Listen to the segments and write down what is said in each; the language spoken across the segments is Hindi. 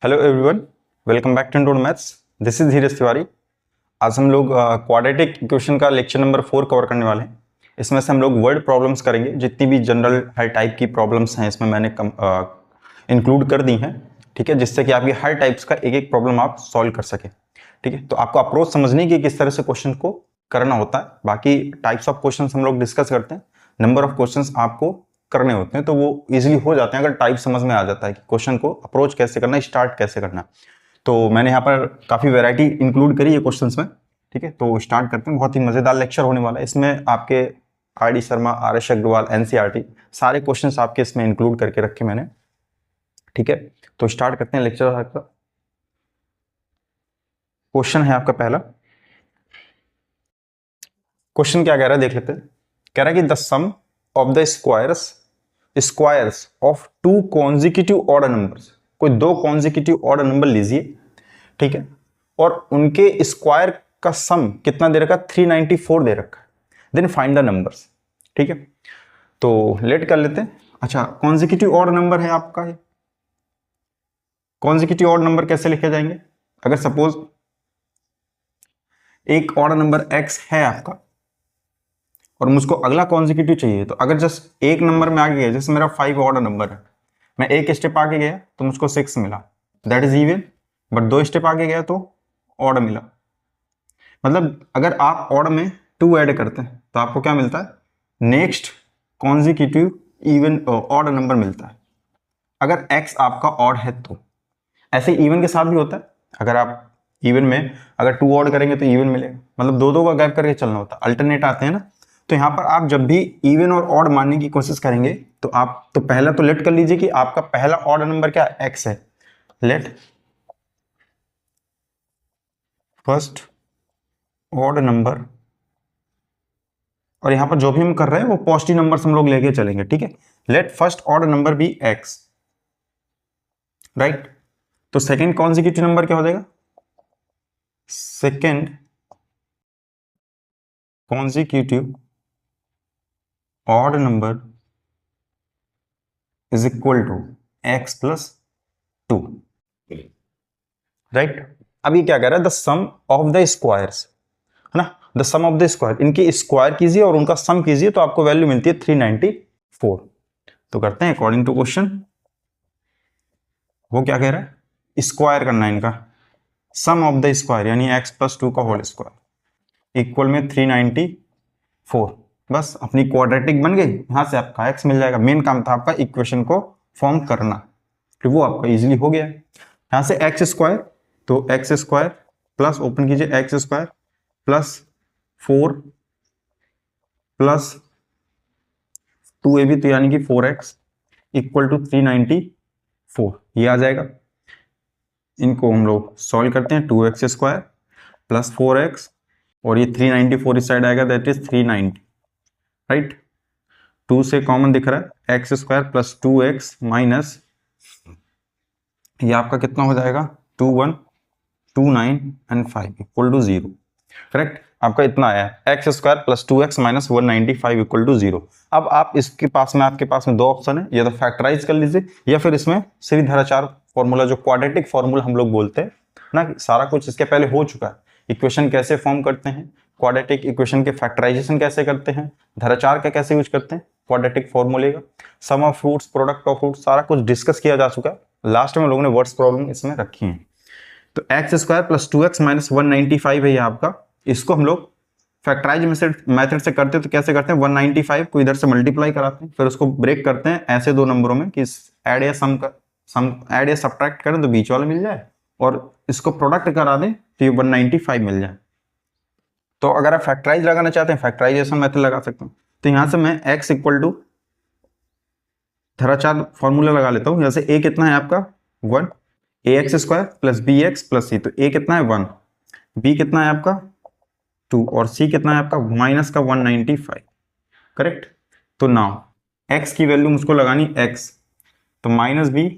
Hello everyone, welcome back to Indore maths. This is Dheeraj Tiwari. आज हम लोग क्वाड्रेटिक इक्वेशन का लेक्चर नंबर 4 कवर करने वाले हैं। इसमें से हम लोग वर्ड प्रॉब्लम्स करेंगे। जितनी भी जनरल हर टाइप की प्रॉब्लम्स हैं इसमें मैंने इंक्लूड कर दी हैं, ठीक है, जिससे कि आपकी हर टाइप्स का एक एक प्रॉब्लम आप सॉल्व कर सके। ठीक है, तो आपको अप्रोच समझनी कि किस तरह से क्वेश्चन को करना होता है। बाकी टाइप्स ऑफ क्वेश्चन हम लोग डिस्कस करते हैं, नंबर ऑफ क्वेश्चन आपको करने होते हैं तो वो इजीली हो जाते हैं अगर टाइप समझ में आ जाता है कि क्वेश्चन को अप्रोच कैसे करना है, स्टार्ट कैसे करना है। तो मैंने यहाँ पर काफी वैरायटी इंक्लूड करी है क्वेश्चंस में। ठीक है, तो स्टार्ट करते हैं। बहुत ही मजेदार लेक्चर होने वाला है। इसमें आपके R D Sharma, R S Agarwal, NCERT सारे क्वेश्चंस आपके इसमें इंक्लूड करके रखे मैंने। ठीक है, तो स्टार्ट करते हैं लेक्चर। आपका क्वेश्चन है आपका पहला क्वेश्चन क्या कह रहा है देख लेते हैं। कह रहा है कि the sum of the squares of two consecutive odd numbers. कोई दो कॉन्जिक्यूटिव ऑड नंबर लीजिए, ठीक है, और उनके स्क्वायर का सम कितना दे रखा है? 394 दे रखा है। Then find the numbers. ठीक है, तो लेट कर लेते हैं। अच्छा, कॉन्जिक्यूटिव ऑड नंबर है आपका। ये कॉन्जिक्यूटिव ऑड नंबर कैसे लिखे जाएंगे? अगर सपोज एक ऑड नंबर x है आपका और मुझको अगला कॉन्जिक्यूटिव चाहिए, तो अगर जस्ट एक नंबर में आगे गया, जैसे मेरा 5 ऑड नंबर है, मैं एक स्टेप आगे गया तो मुझको 6 मिला, दैट इज इवन। बट दो स्टेप आगे गया तो ऑड मिला। मतलब अगर आप ऑड में 2 ऐड करते हैं तो आपको क्या मिलता है? Next consecutive even odd number मिलता है, अगर x आपका ऑड है तो। ऐसे इवन के साथ भी होता है। अगर आप इवन में अगर 2 ऑड करेंगे तो इवन मिलेगा। मतलब दो दो का गैप करके चलना होता है, अल्टरनेट आते हैं ना। तो यहां पर आप जब भी इवन और ऑड मानने की कोशिश करेंगे तो आप तो पहला तो लेट कर लीजिए कि आपका पहला ऑड नंबर क्या है? x है। लेट फर्स्ट ऑड नंबर, और यहां पर जो भी हम कर रहे हैं वो पॉजिटिव नंबर्स हम लोग लेके चलेंगे। ठीक है, let first odd number be x, right. तो सेकंड कॉन्जिक्यूटिव नंबर क्या हो जाएगा? Second consecutive odd number is equal to x plus 2, right. अब ये क्या कह रहा है? The sum of the squares, है ना। The sum of the square, इनके स्क्वायर कीजिए और उनका सम कीजिए तो आपको वैल्यू मिलती है 394। तो करते हैं अकॉर्डिंग टू क्वेश्चन। वो क्या कह रहा है? स्क्वायर करना है इनका, सम ऑफ द स्क्वायर यानी x प्लस 2 का होल स्क्वायर इक्वल में 394। बस अपनी क्वाड्रेटिक बन गई, यहां से आपका x मिल जाएगा। मेन काम था आपका इक्वेशन को फॉर्म करना, तो वो आपका इजीली हो गया। यहां से एक्स स्क्वायर, तो एक्स स्क्वायर प्लस ओपन कीजिए x square plus 4 plus 2ab, तो यानी कि 4x इक्वल टू 394 ये आ जाएगा। इनको हम लोग सॉल्व करते हैं। 2x स्क्वायर प्लस 4x और ये 394 इस साइड आएगा, दैट इज 390, राइट। 2 से कॉमन दिख रहा है, x square plus 2x minus ये आपका कितना हो जाएगा? 21 29 एंड 5 इक्वल टू 0, करेक्ट। आपका इतना आया है, x square plus 2x minus 195 equal to 0। अब आप इसके पास में, आपके पास में दो ऑप्शन है, या तो फैक्टराइज कर लीजिए या फिर इसमें श्रीधराचार्य फॉर्मूला, जो क्वाड्रेटिक फॉर्मूला हम लोग बोलते हैं ना, सारा कुछ इसके पहले हो चुका है। इक्वेशन कैसे फॉर्म करते हैं, क्वाड्रेटिक इक्वेशन के फैक्टराइजेशन कैसे करते हैं, धराचार का कैसे यूज करते हैं, क्वाड्रेटिक फॉर्मूले का, sum of roots, product of roots, सारा कुछ डिस्कस किया जा चुका है। लास्ट में लोगों ने वर्ड्स प्रॉब्लम इसमें रखी है। तो x square plus 2x minus 195 है ये आपका। इसको हम लोग फैक्टराइज मेथड से करते हैं। तो कैसे करते हैं? 195 को इधर से मल्टीप्लाई कराते हैं, फिर उसको ब्रेक करते हैं ऐसे दो नंबरों में कि ऐड या सम ऐड या सब्ट्रैक्ट करें तो बीच वाला मिल जाए, और इसको प्रोडक्ट करा दें तो ये 195 मिल जाए। तो अगर आप फैक्टराइज लगाना चाहते हैं, फैक्टराइजेशन मेथड लगा सकते हैं। तो यहां से मैं x इक्वल टू धराचार फॉर्मूला लगा लेता हूं। जैसे a कितना है आपका? 1, ax square plus bx plus c, तो a कितना है? 1, b कितना है आपका? 2, और c कितना है आपका? माइनस का 195, करेक्ट। तो नाउ x की वैल्यू मुझको लगानी x, तो minus b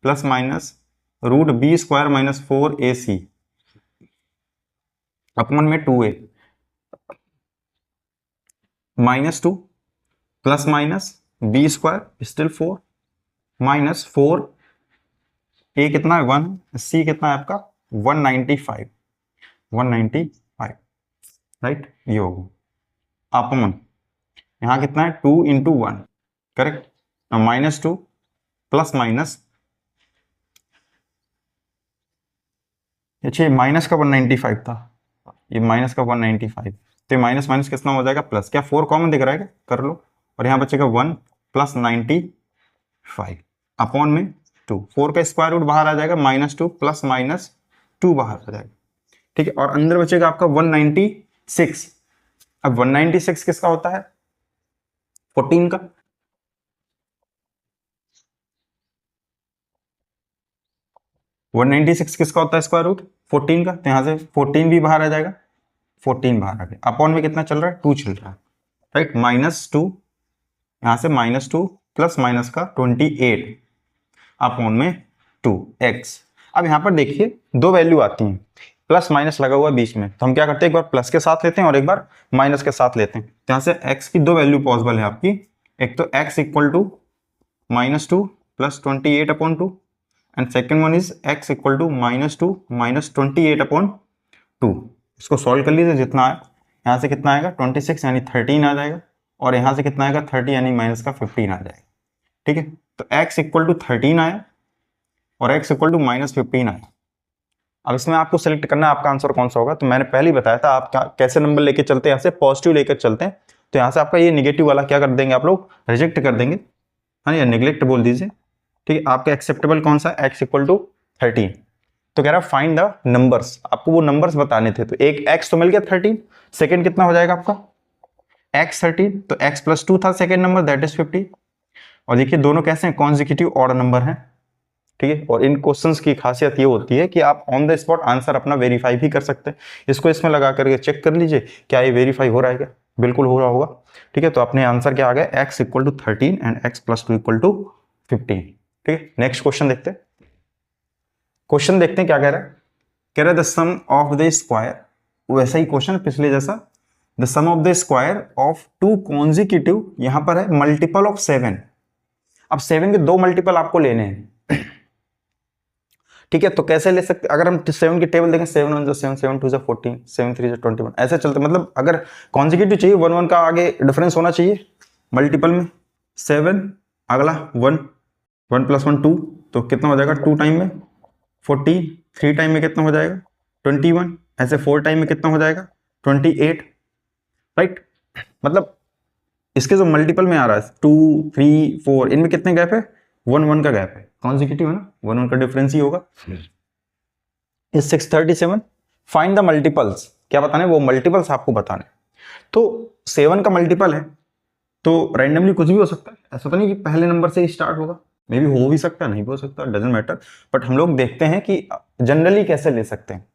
plus minus root B square minus 4ac upon में 2a minus 2 plus minus B square still 4 minus 4 A कितना है 1, सी कितना है आपका 195, 195, राइट, ये होगा अपॉन यहाँ कितना है 2 इंटू 1, करेक्ट, -2 प्लस माइनस, अच्छा माइनस का 195 था, ये माइनस का 195, तो माइनस माइनस कितना हो जाएगा प्लस, क्या 4 कॉमन दिख रहा है क्या, कर लो, और यहाँ बचेगा 1 प्लस 95 अपॉन में 2, 4 का स्क्वायर रूट बाहर आ जाएगा, -2 प्लस -2 बाहर आ जाएगा, ठीक है, और अंदर बचेगा आपका 196। अब 196 किसका होता है 14 का, वन 196 किसका होता है स्क्वायर रूट 14 का, तो यहाँ से 14 भी बाहर आ जाएगा, 14 बाहर आ गया, अपॉन में कितना चल रहा है 2 चल रहा है, राइट, -2, यहाँ से -2 प्लस माइनस का 28 अपॉन में 2x। अब यहाँ पर देखिए दो वैल्यू आती हैं, प्लस माइनस लगा हुआ बीच में, तो हम क्या करते हैं एक बार प्लस के साथ लेते हैं और एक बार माइनस के साथ लेते हैं, तो यहाँ से x की दो वैल्यू पॉसिबल है आपकी, एक तो x equal to -2 plus 28 upon 2 and second one is x equal to -2 minus 28 upon 2। इसको सॉल्व कर लीजिए, जितना है यहाँ से कितना आएगा 26 यानी 13 आ जाएगा, और यहाँ से कितना आएगा 30 यानी माइनस का 15 आ जाएगा, ठीक है, तो x इक्वल टू 13 आया और x इक्वल टू -15 आया। अब इसमें आपको सेलेक्ट करना है आपका आंसर कौन सा होगा, तो मैंने पहले ही बताया था आप कैसे नंबर लेके चलते हैं, यहाँ से पॉजिटिव लेकर चलते हैं, तो यहाँ से आपका ये निगेटिव वाला क्या कर देंगे आप लोग रिजेक्ट कर देंगे, हाँ या नेग्लेक्ट बोल दीजिए, ठीक है, आपका एक्सेप्टेबल कौन सा x इक्वल टू 13, तो कह रहा है फाइंड द नंबर्स, आपको वो नंबर्स बताने थे, तो एक x तो मिल गया 13, सेकेंड कितना हो जाएगा आपका x 13, तो x प्लस 2 था सेकेंड नंबर दैट इज 50, और देखिए दोनों कैसे हैं कॉन्जिक्यूटिव ऑड नंबर हैं, ठीक है, और इन क्वेश्चंस की खासियत ये होती है कि आप ऑन द स्पॉट आंसर अपना वेरीफाई भी कर सकते हैं, इसको इसमें लगा करके चेक कर लीजिए क्या ये वेरीफाई हो रहा है क्या, बिल्कुल हो रहा होगा, ठीक है, तो अपने आंसर क्या आ गया x equal to 13 and x plus 2 equal to 15, ठीक है। नेक्स्ट क्वेश्चन देखते हैं, क्वेश्चन देखते हैं क्या कह रहा है, कह रहा है the sum of the square, वैसा ही क्वेश्चन पिछले जैसा, the sum of the square of two consecutive, यहां पर है मल्टीपल ऑफ 7, अब 7 के दो मल्टीपल आपको लेने हैं, ठीक है, तो कैसे ले सकते, अगर हम 7 की टेबल देखें 7 1 7 7 2 14 7 3 21, ऐसे चलते, मतलब अगर कॉन्जिक्यूटिव चाहिए 1 1 का आगे डिफरेंस होना चाहिए मल्टीपल में, 7 अगला 1 1 प्लस 1 2, तो कितना हो जाएगा 2 टाइम में 14, 3 टाइम में कितना हो जाएगा 21, ऐसे 4 टाइम में कितना हो जाएगा 28, राइट, मतलब इसके जो मल्टीपल में आ रहा है 2 3 4, इनमें कितने गैप है 1 1 का गैप है, कॉन्जिक्यूटिव है ना, 1 1 का डिफरेंस ही होगा, इस 637 फाइंड द मल्टीपल्स, क्या बताने वो मल्टीपल्स आपको बताने, तो 7 का मल्टीपल है तो रैंडमली कुछ भी हो सकता है, ऐसा तो नहीं कि पहले नंबर से ही स्टार्ट होगा, मे बी हो भी सकता है नहीं भी हो सकता, डजंट मैटर, बट हम लोग देखते हैं कि जनरली कैसे ले सकते हैं,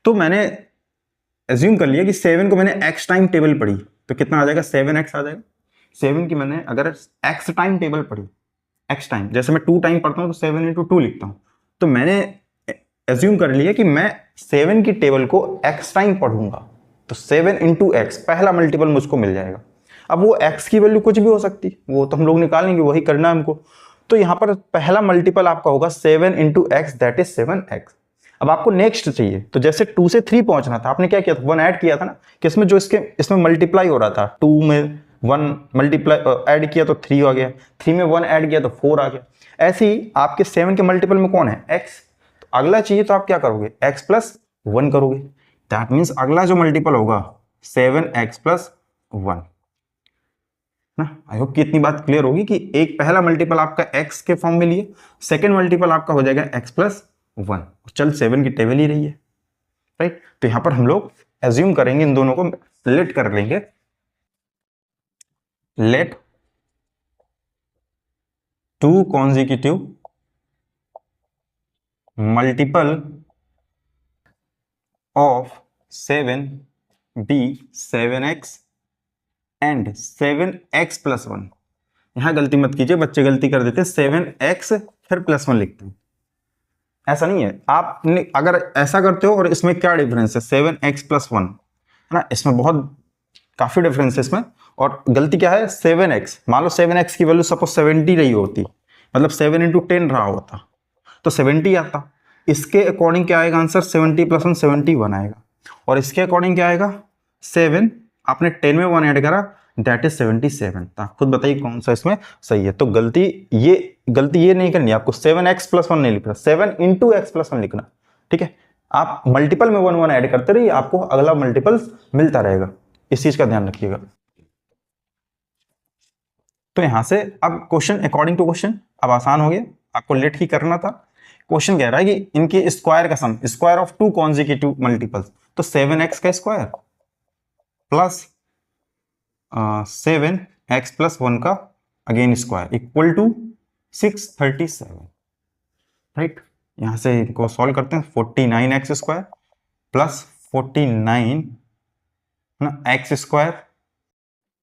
तो मैंने एज्यूम कर लिया कि 7 को मैंने x टाइम टेबल पढ़ी, तो कितना आ जाएगा 7x आ जाएगा, 7 की मैंने अगर x टाइम टेबल पढ़ी, x टाइम, जैसे मैं 2 टाइम पढ़ता हूँ तो 7 इंटू 2 लिखता हूँ, तो मैंने एज्यूम कर लिया कि मैं 7 की टेबल को x टाइम पढ़ूंगा, तो 7 इंटू एक्स पहला मल्टीपल मुझको मिल जाएगा, अब वो x की वैल्यू कुछ भी हो सकती, वो तो हम लोग निकालेंगे, वही करना है हमको, तो यहाँ पर पहला मल्टीपल आपका होगा 7 into x that is 7x। अब आपको नेक्स्ट चाहिए, तो जैसे 2 से 3 पहुंचना था, आपने क्या किया था 1 ऐड किया था ना, कि इसमें जो इसमें मल्टीप्लाई हो रहा था, 2 में 1 मल्टीप्लाई ऐड किया तो 3 आ गया, 3 में 1 ऐड किया तो 4 आ गया, ऐसे ही आपके 7 के मल्टीपल में कौन है x, तो अगला चाहिए तो आप क्या करोगे x प्लस 1 करोगे, दैट मीन्स अगला जो मल्टीपल होगा 7x प्लस 1 ना। आई होप कि इतनी बात क्लियर होगी कि एक पहला मल्टीपल आपका x के फॉर्म में लिए, सेकेंड मल्टीपल आपका हो जाएगा x प्लस 1, चल 7 की टेबल ही रही है, राइट, तो यहां पर हम लोग एज्यूम करेंगे, इन दोनों को लेट कर लेंगे, let 2 consecutive multiple of 7 be 7x and 7x plus 1, यहां गलती मत कीजिए, बच्चे गलती कर देते हैं 7x फिर प्लस 1 लिखते हैं, ऐसा नहीं है, आपने अगर ऐसा करते हो, और इसमें क्या डिफरेंस है 7x प्लस 1 है ना, इसमें बहुत काफी डिफरेंस है इसमें, और गलती क्या है 7x, मान लो 7x की वैल्यू सपोज 70 रही होती, मतलब 7 इंटू 10 रहा होता, तो 70 आता। इसके अकॉर्डिंग क्या आएगा आंसर, 70 + 1 71 आएगा। और इसके अकॉर्डिंग क्या आएगा 7, आपने 10 में 1 ऐड करा, दैट इज 77। आप खुद बताइए कौन सा इसमें सही है। तो गलती ये नहीं करनी आपको, 7x + 1 नहीं लिखना, 7 × x + 1 लिखना। ठीक है, आप मल्टीपल में 1 1 ऐड करते रहिए, आपको अगला मल्टीपल्स मिलता रहेगा, इस चीज का ध्यान रखिएगा। तो यहां से अब क्वेश्चन अकॉर्डिंग टू क्वेश्चन अब आसान हो गया, आपको लेट ही करना था। क्वेश्चन कह रहा है कि इनके स्क्वायर का sum, square of 2 consecutive multiples, तो 7x का स्क्वायर प्लस 7x + 1 का again square equal to 637। Right, यहां से इनको सॉल्व करते हैं। 49x² प्लस 49 ना x²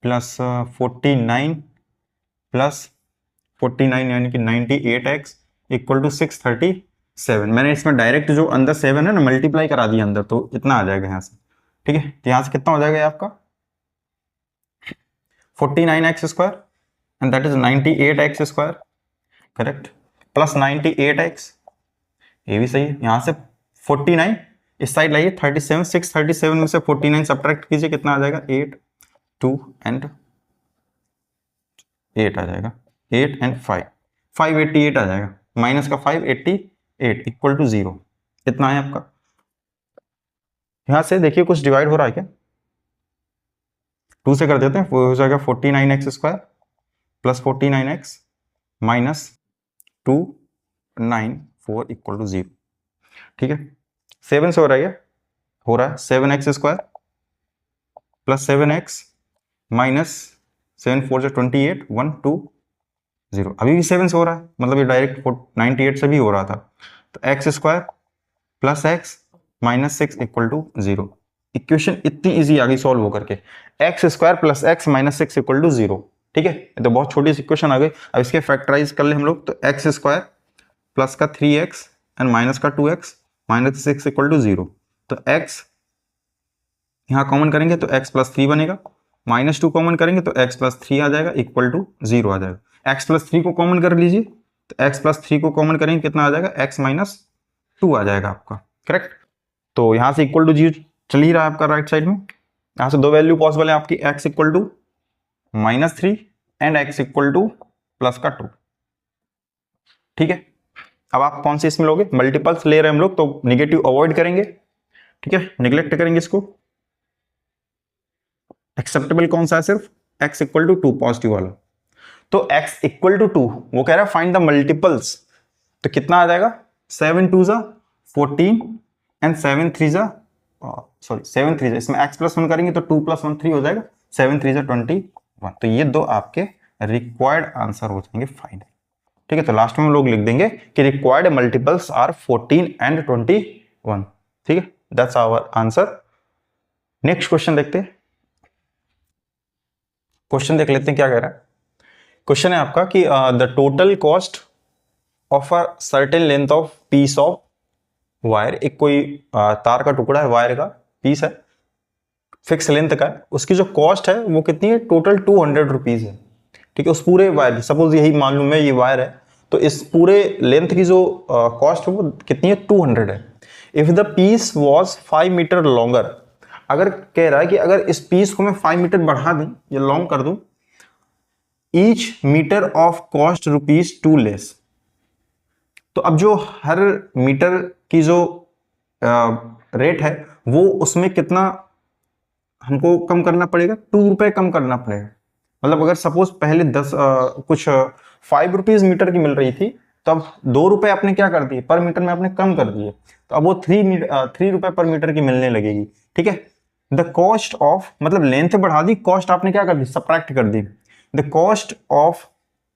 प्लस 49 प्लस 49 यानी कि 98x इक्वल टू 637। मैंने इसमें डायरेक्ट जो अंदर 7 है ना मल्टीप्लाई करा दिया अंदर, तो इतना आ जाएगा यहाँ से। ठीक है, तो यहाँ से कितना हो जाएगा आपका 49x² and that is 98x², correct, plus 98x, ये भी सही है। यहाँ से 49 इस साइड लाइए, 37, 637 में से 49 सब्ट्रैक्ट कीजिए, कितना आ जाएगा 8, 2 एंड 8 आ जाएगा, 8 एंड 5, 588 आ जाएगा, माइनस का 588 इक्वल टू 0, इतना है आपका। यहां से देखिए कुछ डिवाइड हो रहा है क्या, 2 से कर देते हैं, वो हो जाएगा 49x² plus 49x minus 294 equal to 0। ठीक है, 7 से हो रहा है क्या, हो रहा है 7x² प्लस 7x माइनस 7 4 28 1 2 0, अभी भी 7 से हो रहा है, मतलब ये डायरेक्ट 98 से भी हो रहा था। तो x² plus x minus 6 equal to 0। Equation इतनी इजी आ गई सॉल्व होकर के, x² plus x minus 6 equal to 0। ठीक है, ये तो बहुत छोटी सी इक्वेशन आ गई। अब इसके फैक्टराइज कर ले हम लोग, तो x² प्लस का 3x एंड माइनस का 2x माइनस 6 इक्वल टू 0। तो x यहाँ कॉमन करेंगे तो x + 3 बनेगा, -2 कॉमन करेंगे तो x + 3 आ जाएगा इक्वल टू 0 आ जाएगा। x + 3 को कॉमन कर लीजिए, तो x + 3 को कॉमन करेंगे कितना आ जाएगा, x - 2 आ जाएगा आपका, करेक्ट। तो यहाँ से इक्वल टू 0 चल ही रहा है आपका राइट साइड में। यहाँ से 2 वैल्यू पॉसिबल है आपकी, x equal to -3 and x equal to +2। ठीक है, अब आप कौन से इसमें लोगे, मल्टीपल्स ले रहे हैं हम लोग, तो निगेटिव अवॉइड करेंगे। ठीक है, निगलेक्ट करेंगे इसको। एक्सेप्टेबल कौन सा है, सिर्फ x इक्वल टू 2 पॉजिटिव वाला। तो x इक्वल टू 2, वो कह रहा है फाइंड द मल्टीपल्स, तो कितना आ जाएगा 7 2 14 एंड 7 3 इसमें x + 1 करेंगे तो 2 + 1 3 हो जाएगा, 7 3 21। तो ये दो आपके रिक्वायर्ड आंसर हो जाएंगे फाइनल। ठीक है, तो लास्ट में हम लोग लिख देंगे कि रिक्वायर्ड मल्टीपल्स आर 14 एंड 21। ठीक है, that's our answer. Next question देखते हैं, क्वेश्चन देख लेते हैं क्या कह रहा है। क्वेश्चन है आपका कि the total cost of a certain length of piece of wire, एक कोई तार का टुकड़ा है, वायर का पीस है, फिक्स लेंथ का है, उसकी जो कॉस्ट है वो कितनी है, टोटल 200 रुपीज है। ठीक है, उस पूरे वायर की, सपोज यही मान लूं मैं ये वायर है, तो इस पूरे लेंथ की जो कॉस्ट है वो कितनी है, 200 है। If the piece was 5 metre longer, अगर कह रहा है कि अगर इस पीस को मैं 5 मीटर बढ़ा दूं या लॉन्ग कर दूं, each metre of cost ₹2 less. तो अब जो हर मीटर की जो रेट है वो उसमें कितना हमको कम करना पड़ेगा, 2 रुपए कम करना पड़ेगा। मतलब अगर सपोज पहले 5 रुपीज मीटर की मिल रही थी, तो अब 2 रुपए आपने क्या कर दिए, पर मीटर में आपने कम कर दिए, तो अब वो 3 रुपए पर मीटर की मिलने लगेगी। ठीक है, द कॉस्ट ऑफ, मतलब लेंथ बढ़ा दी, कॉस्ट आपने क्या कर दी, सब्ट्रैक्ट कर दी। The cost of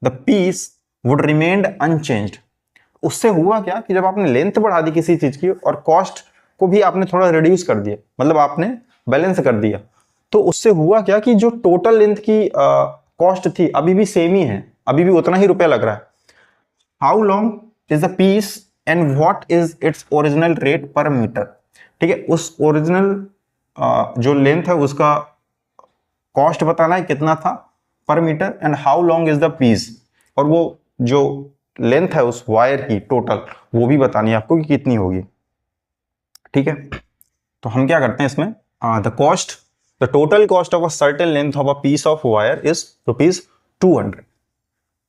the piece would remained unchanged. उससे हुआ क्या कि जब आपने लेंथ बढ़ा दी किसी चीज की और कॉस्ट को भी आपने थोड़ा रिड्यूस कर दिया, मतलब आपने बैलेंस कर दिया, तो उससे हुआ क्या कि जो टोटल लेंथ की कॉस्ट थी अभी भी सेम ही है, अभी भी उतना ही रुपया लग रहा है। How long is the piece and what is its original rate per metre. ठीक है, उस ओरिजिनल जो लेंथ है उसका कॉस्ट बताना है कितना था per metre, and how long is the piece, और वो जो लेंथ है उस वायर की टोटल, वो भी बतानी है आपको कि कितनी होगी। ठीक है, तो हम क्या करते हैं इसमें, the total cost of a certain length of a piece of wire is ₹200।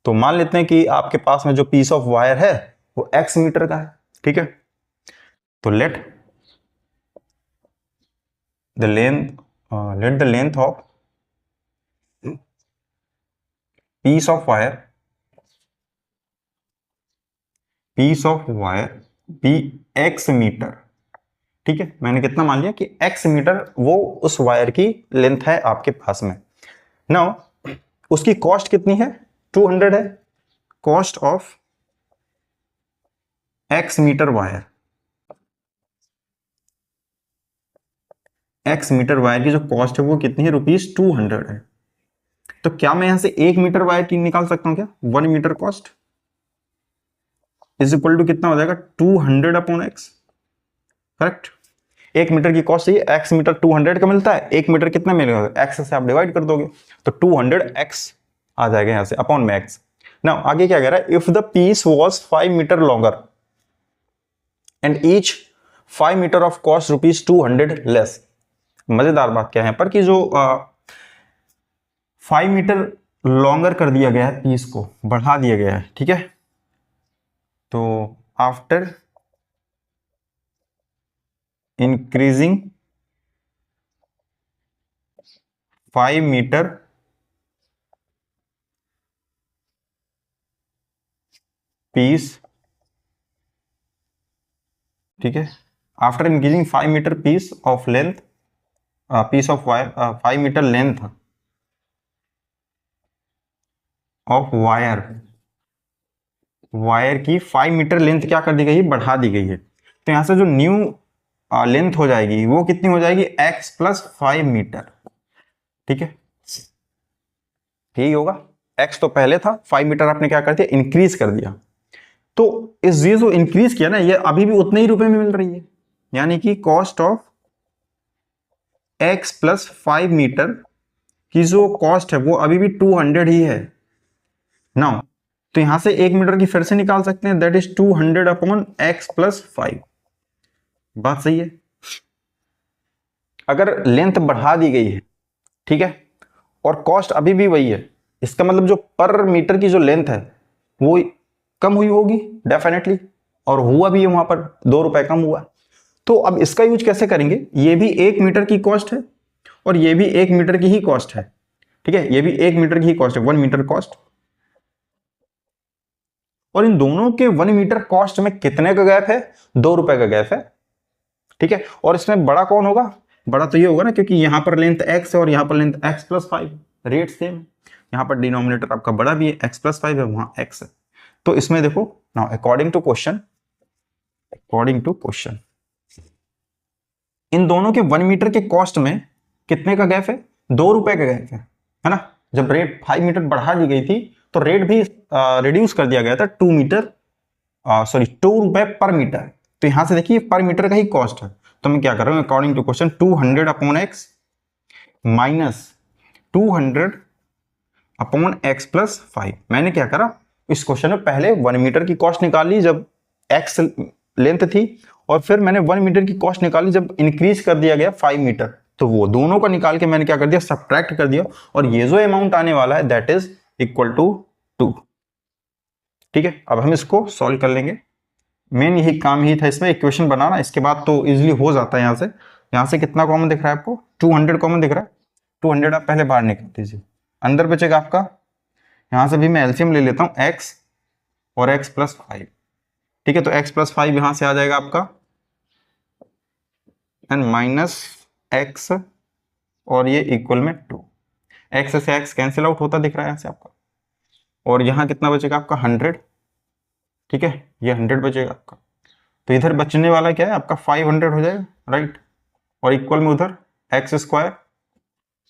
तो मान लेते हैं कि आपके पास में जो पीस ऑफ वायर है वो x मीटर का है। ठीक है, तो let the length of piece of wire be x metre. ठीक है, मैंने कितना मान लिया कि x मीटर वो उस वायर की लेंथ है आपके पास में। नाउ उसकी कॉस्ट कितनी है, 200 है। Cost of x metre wire, x metre wire की जो कॉस्ट है वो कितनी है, ₹200 है। तो क्या मैं यहां से 1 मीटर वायर की निकाल सकता हूं क्या, 1 metre cost is equal to कितना हो जाएगा, 200 अपॉन x। करेक्ट, 1 मीटर की कॉस्ट चाहिए, x मीटर 200 का मिलता है, 1 मीटर कितना मिलेगा, x से आप डिवाइड कर दोगे तो 200x आ जाएगा यहां से अपॉन में x। ना आगे क्या कह रहा है, if the piece was 5 metre longer and each 5 metre of cost ₹200 less. मजेदार बात क्या है पर कि जो 5 मीटर लॉन्गर कर दिया गया है, पीस को बढ़ा दिया गया है। ठीक है, तो आफ्टर इंक्रीजिंग 5 मीटर पीस, ठीक है, after increasing 5 metre piece of length, piece of wire, 5 metre length of wire की 5 मीटर लेंथ क्या कर दी गई है, बढ़ा दी गई है। तो यहां से जो न्यू लेंथ हो जाएगी वो कितनी हो जाएगी, x प्लस 5 मीटर। ठीक है, यही होगा, x तो पहले था, 5 मीटर आपने क्या कर दिया, इंक्रीज कर दिया। तो इस ये जो इंक्रीज किया ना, ये अभी भी उतने ही रुपए में मिल रही है, यानी कि cost of x plus 5 metre की जो कॉस्ट है वो अभी भी 200 ही है। नाउ तो यहां से 1 मीटर की फिर से निकाल सकते हैं, that is 200 upon x plus 5। बात सही है, अगर लेंथ बढ़ा दी गई है, ठीक है, और कॉस्ट अभी भी वही है, इसका मतलब जो पर मीटर की जो लेंथ है वो कम हुई होगी डेफिनेटली, और हुआ भी है, वहां पर ₹2 कम हुआ। तो अब इसका यूज कैसे करेंगे, ये भी 1 मीटर की कॉस्ट है और ये भी 1 मीटर की ही कॉस्ट है। ठीक है, ये भी 1 मीटर की ही कॉस्ट है, 1 मीटर कॉस्ट, और इन दोनों के 1 मीटर कॉस्ट में कितने का गैप है, ₹2 का गैप है। ठीक है, और इसमें बड़ा कौन होगा, बड़ा तो ये होगा ना, क्योंकि यहां पर लेंथ x है और यहां पर length x plus 5, rate same, यहां पर डिनोमिनेटर आपका बड़ा भी है, x प्लस 5 है, वहां x है। तो इसमें देखो नाउ अकॉर्डिंग टू क्वेश्चन इन दोनों के 1 मीटर के कॉस्ट में कितने का गैप है, ₹2 का गैप है ना। जब रेट 5 मीटर बढ़ा दी गई थी तो रेट भी रिड्यूस कर दिया गया था, ₹2 पर मीटर। तो यहां से देखिए पर मीटर का ही कॉस्ट है, तो मैं क्या कर रहा हूं, according to question 200 upon x minus 200 upon x plus 5। मैंने क्या करा, इस क्वेश्चन में पहले 1 मीटर की कॉस्ट निकाल ली जब x लेंथ थी, और फिर मैंने 1 मीटर की कॉस्ट निकाली जब इंक्रीज कर दिया गया 5 मीटर। तो वो दोनों का निकाल के मैंने क्या कर दिया, सब्ट्रैक्ट कर दिया, और ये जो अमाउंट आने वाला है दैट इज इक्वल टू 2। ठीक है, अब हम इसको सॉल्व कर लेंगे, मेन यही काम ही था इसमें, इक्वेशन बनाना, इसके बाद तो इजीली हो जाता है। यहां से कितना कॉमन दिख रहा है आपको, 200 कॉमन दिख रहा है, 200 आप पहले बाहर निकाल दीजिए, अंदर बचेगा आपका, यहां से भी मैं एलसीएम ले लेता हूं, x और x प्लस 5। ठीक है, तो x प्लस 5 यहां से आ जाएगा आपका, एंड माइनस x, और ये इक्वल में 2, x से x कैंसिल आउट होता दिख रहा है यहां से आपका, और यहां कितना बचेगा आपका 100। ठीक है, ये 100 बचेगा आपका, तो इधर बचने वाला क्या है आपका 500 हो जाएगा, राइट, और इक्वल में उधर x square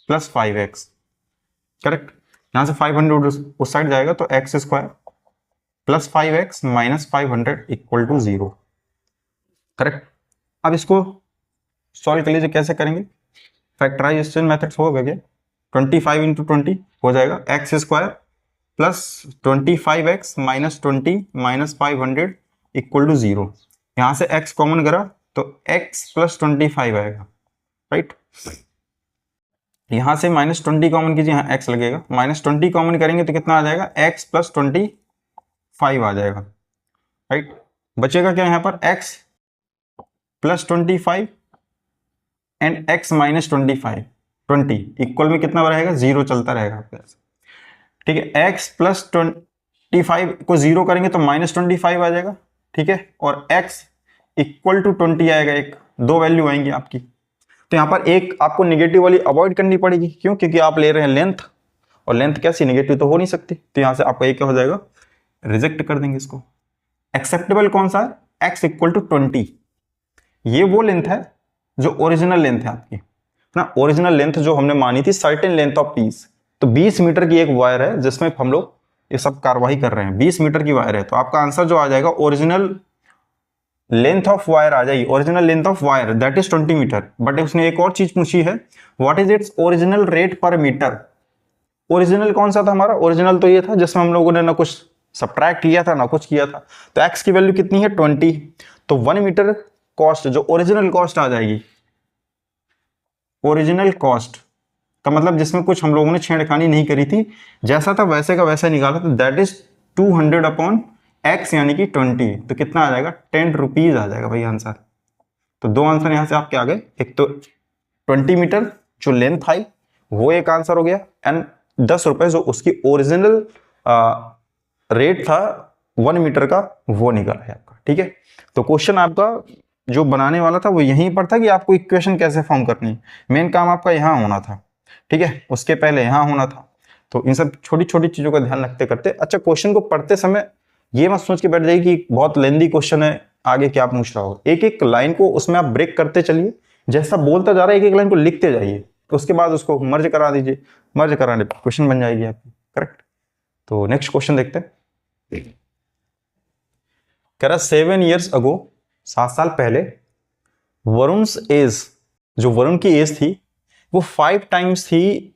plus 5x। Correct, यहां से 500 उस साइड जाएगा तो x square plus 5x minus 500 equal to 0। Correct, अब इसको सॉल्व कर लीजिए, कैसे करेंगे, फैक्टराइजेशन मेथड्स हो गया, 25 इंटू 20 हो जाएगा, x square plus 25x minus 20 minus 500 equal to 0। यहां से x कॉमन करा तो x प्लस 25 आएगा, राइट। यहां से माइनस 20 कॉमन कीजिए, यहाँ x लगेगा, माइनस 20 कॉमन करेंगे तो कितना आ जाएगा, x प्लस 25 आ जाएगा, राइट। बचेगा क्या यहाँ पर, x plus 25 and x minus 20 equal में कितना रहेगा, 0 चलता रहेगा, ठीक है। x प्लस 25 को 0 करेंगे तो माइनस 25 आ जाएगा, ठीक है, और x इक्वल टू 20 आएगा, एक दो वैल्यू आएंगी आपकी। तो यहाँ पर एक आपको नेगेटिव वाली अवॉइड करनी पड़ेगी, क्यों, क्योंकि आप ले रहे हैं लेंथ, और लेंथ कैसी, नेगेटिव तो हो नहीं सकती, तो यहाँ से आपका एक क्या हो जाएगा, रिजेक्ट कर देंगे इसको। एक्सेप्टेबल कौन सा है, x इक्वल टू 20, ये वो लेंथ है जो ओरिजिनल लेंथ है आपकी ना, ओरिजिनल लेंथ जो हमने मानी थी सर्टेन लेंथ ऑफ पीस। तो 20 मीटर की एक वायर है जिसमें हम लोग ये सब कार्रवाई कर रहे हैं, 20 मीटर की वायर है, तो आपका आंसर जो आ जाएगा ओरिजिनल लेंथ ऑफ वायर आ जाएगी, original length of wire that is 20 metre. But उसने एक और चीज पूछी है, what is its original rate per metre. Original कौन सा था हमारा, ओरिजिनल तो ये था जिसमें हम लोगों ने ना कुछ सब्ट्रैक्ट किया था ना कुछ किया था। तो x की वैल्यू कितनी है, 20, तो 1 मीटर कॉस्ट जो ओरिजिनल कॉस्ट आ जाएगी, ओरिजिनल कॉस्ट का मतलब जिसमें कुछ हम लोगों ने छेड़खानी नहीं करी थी, जैसा था वैसे का वैसा निकाला, तो दैट इज 200 अपॉन x यानी कि 20, तो कितना आ जाएगा, 10 रुपीज आ जाएगा भाई आंसर। तो दो आंसर यहां से आपके आ गए, एक तो 20 मीटर जो लेंथ आई वो एक आंसर हो गया, एंड 10 रुपए जो उसकी ओरिजिनल रेट था 1 मीटर का वो निकला है आपका, ठीक है। तो क्वेश्चन आपका जो बनाने वाला था वो यहीं पर था कि आपको इक्वेशन कैसे फॉर्म करनी है, मेन काम आपका यहाँ होना था, ठीक है, उसके पहले यहाँ होना था। तो इन सब छोटी छोटी चीजों का ध्यान रखते करते, अच्छा क्वेश्चन को पढ़ते समय ये मत सोच के बैठ जाइए कि बहुत लेंदी क्वेश्चन है, आगे क्या पूछ रहा होगा। एक एक लाइन को उसमें आप ब्रेक करते चलिए, जैसा बोलता जा रहा है एक एक लाइन को लिखते जाइए, उसके बाद उसको मर्ज करा दीजिए, मर्ज कराने पर क्वेश्चन बन जाएगी आपकी, करेक्ट। तो नेक्स्ट क्वेश्चन देखते हैं। कह रहा 7 years अगो, 7 साल पहले, वरुण्स एज, जो वरुण की एज थी वो 5 टाइम्स थी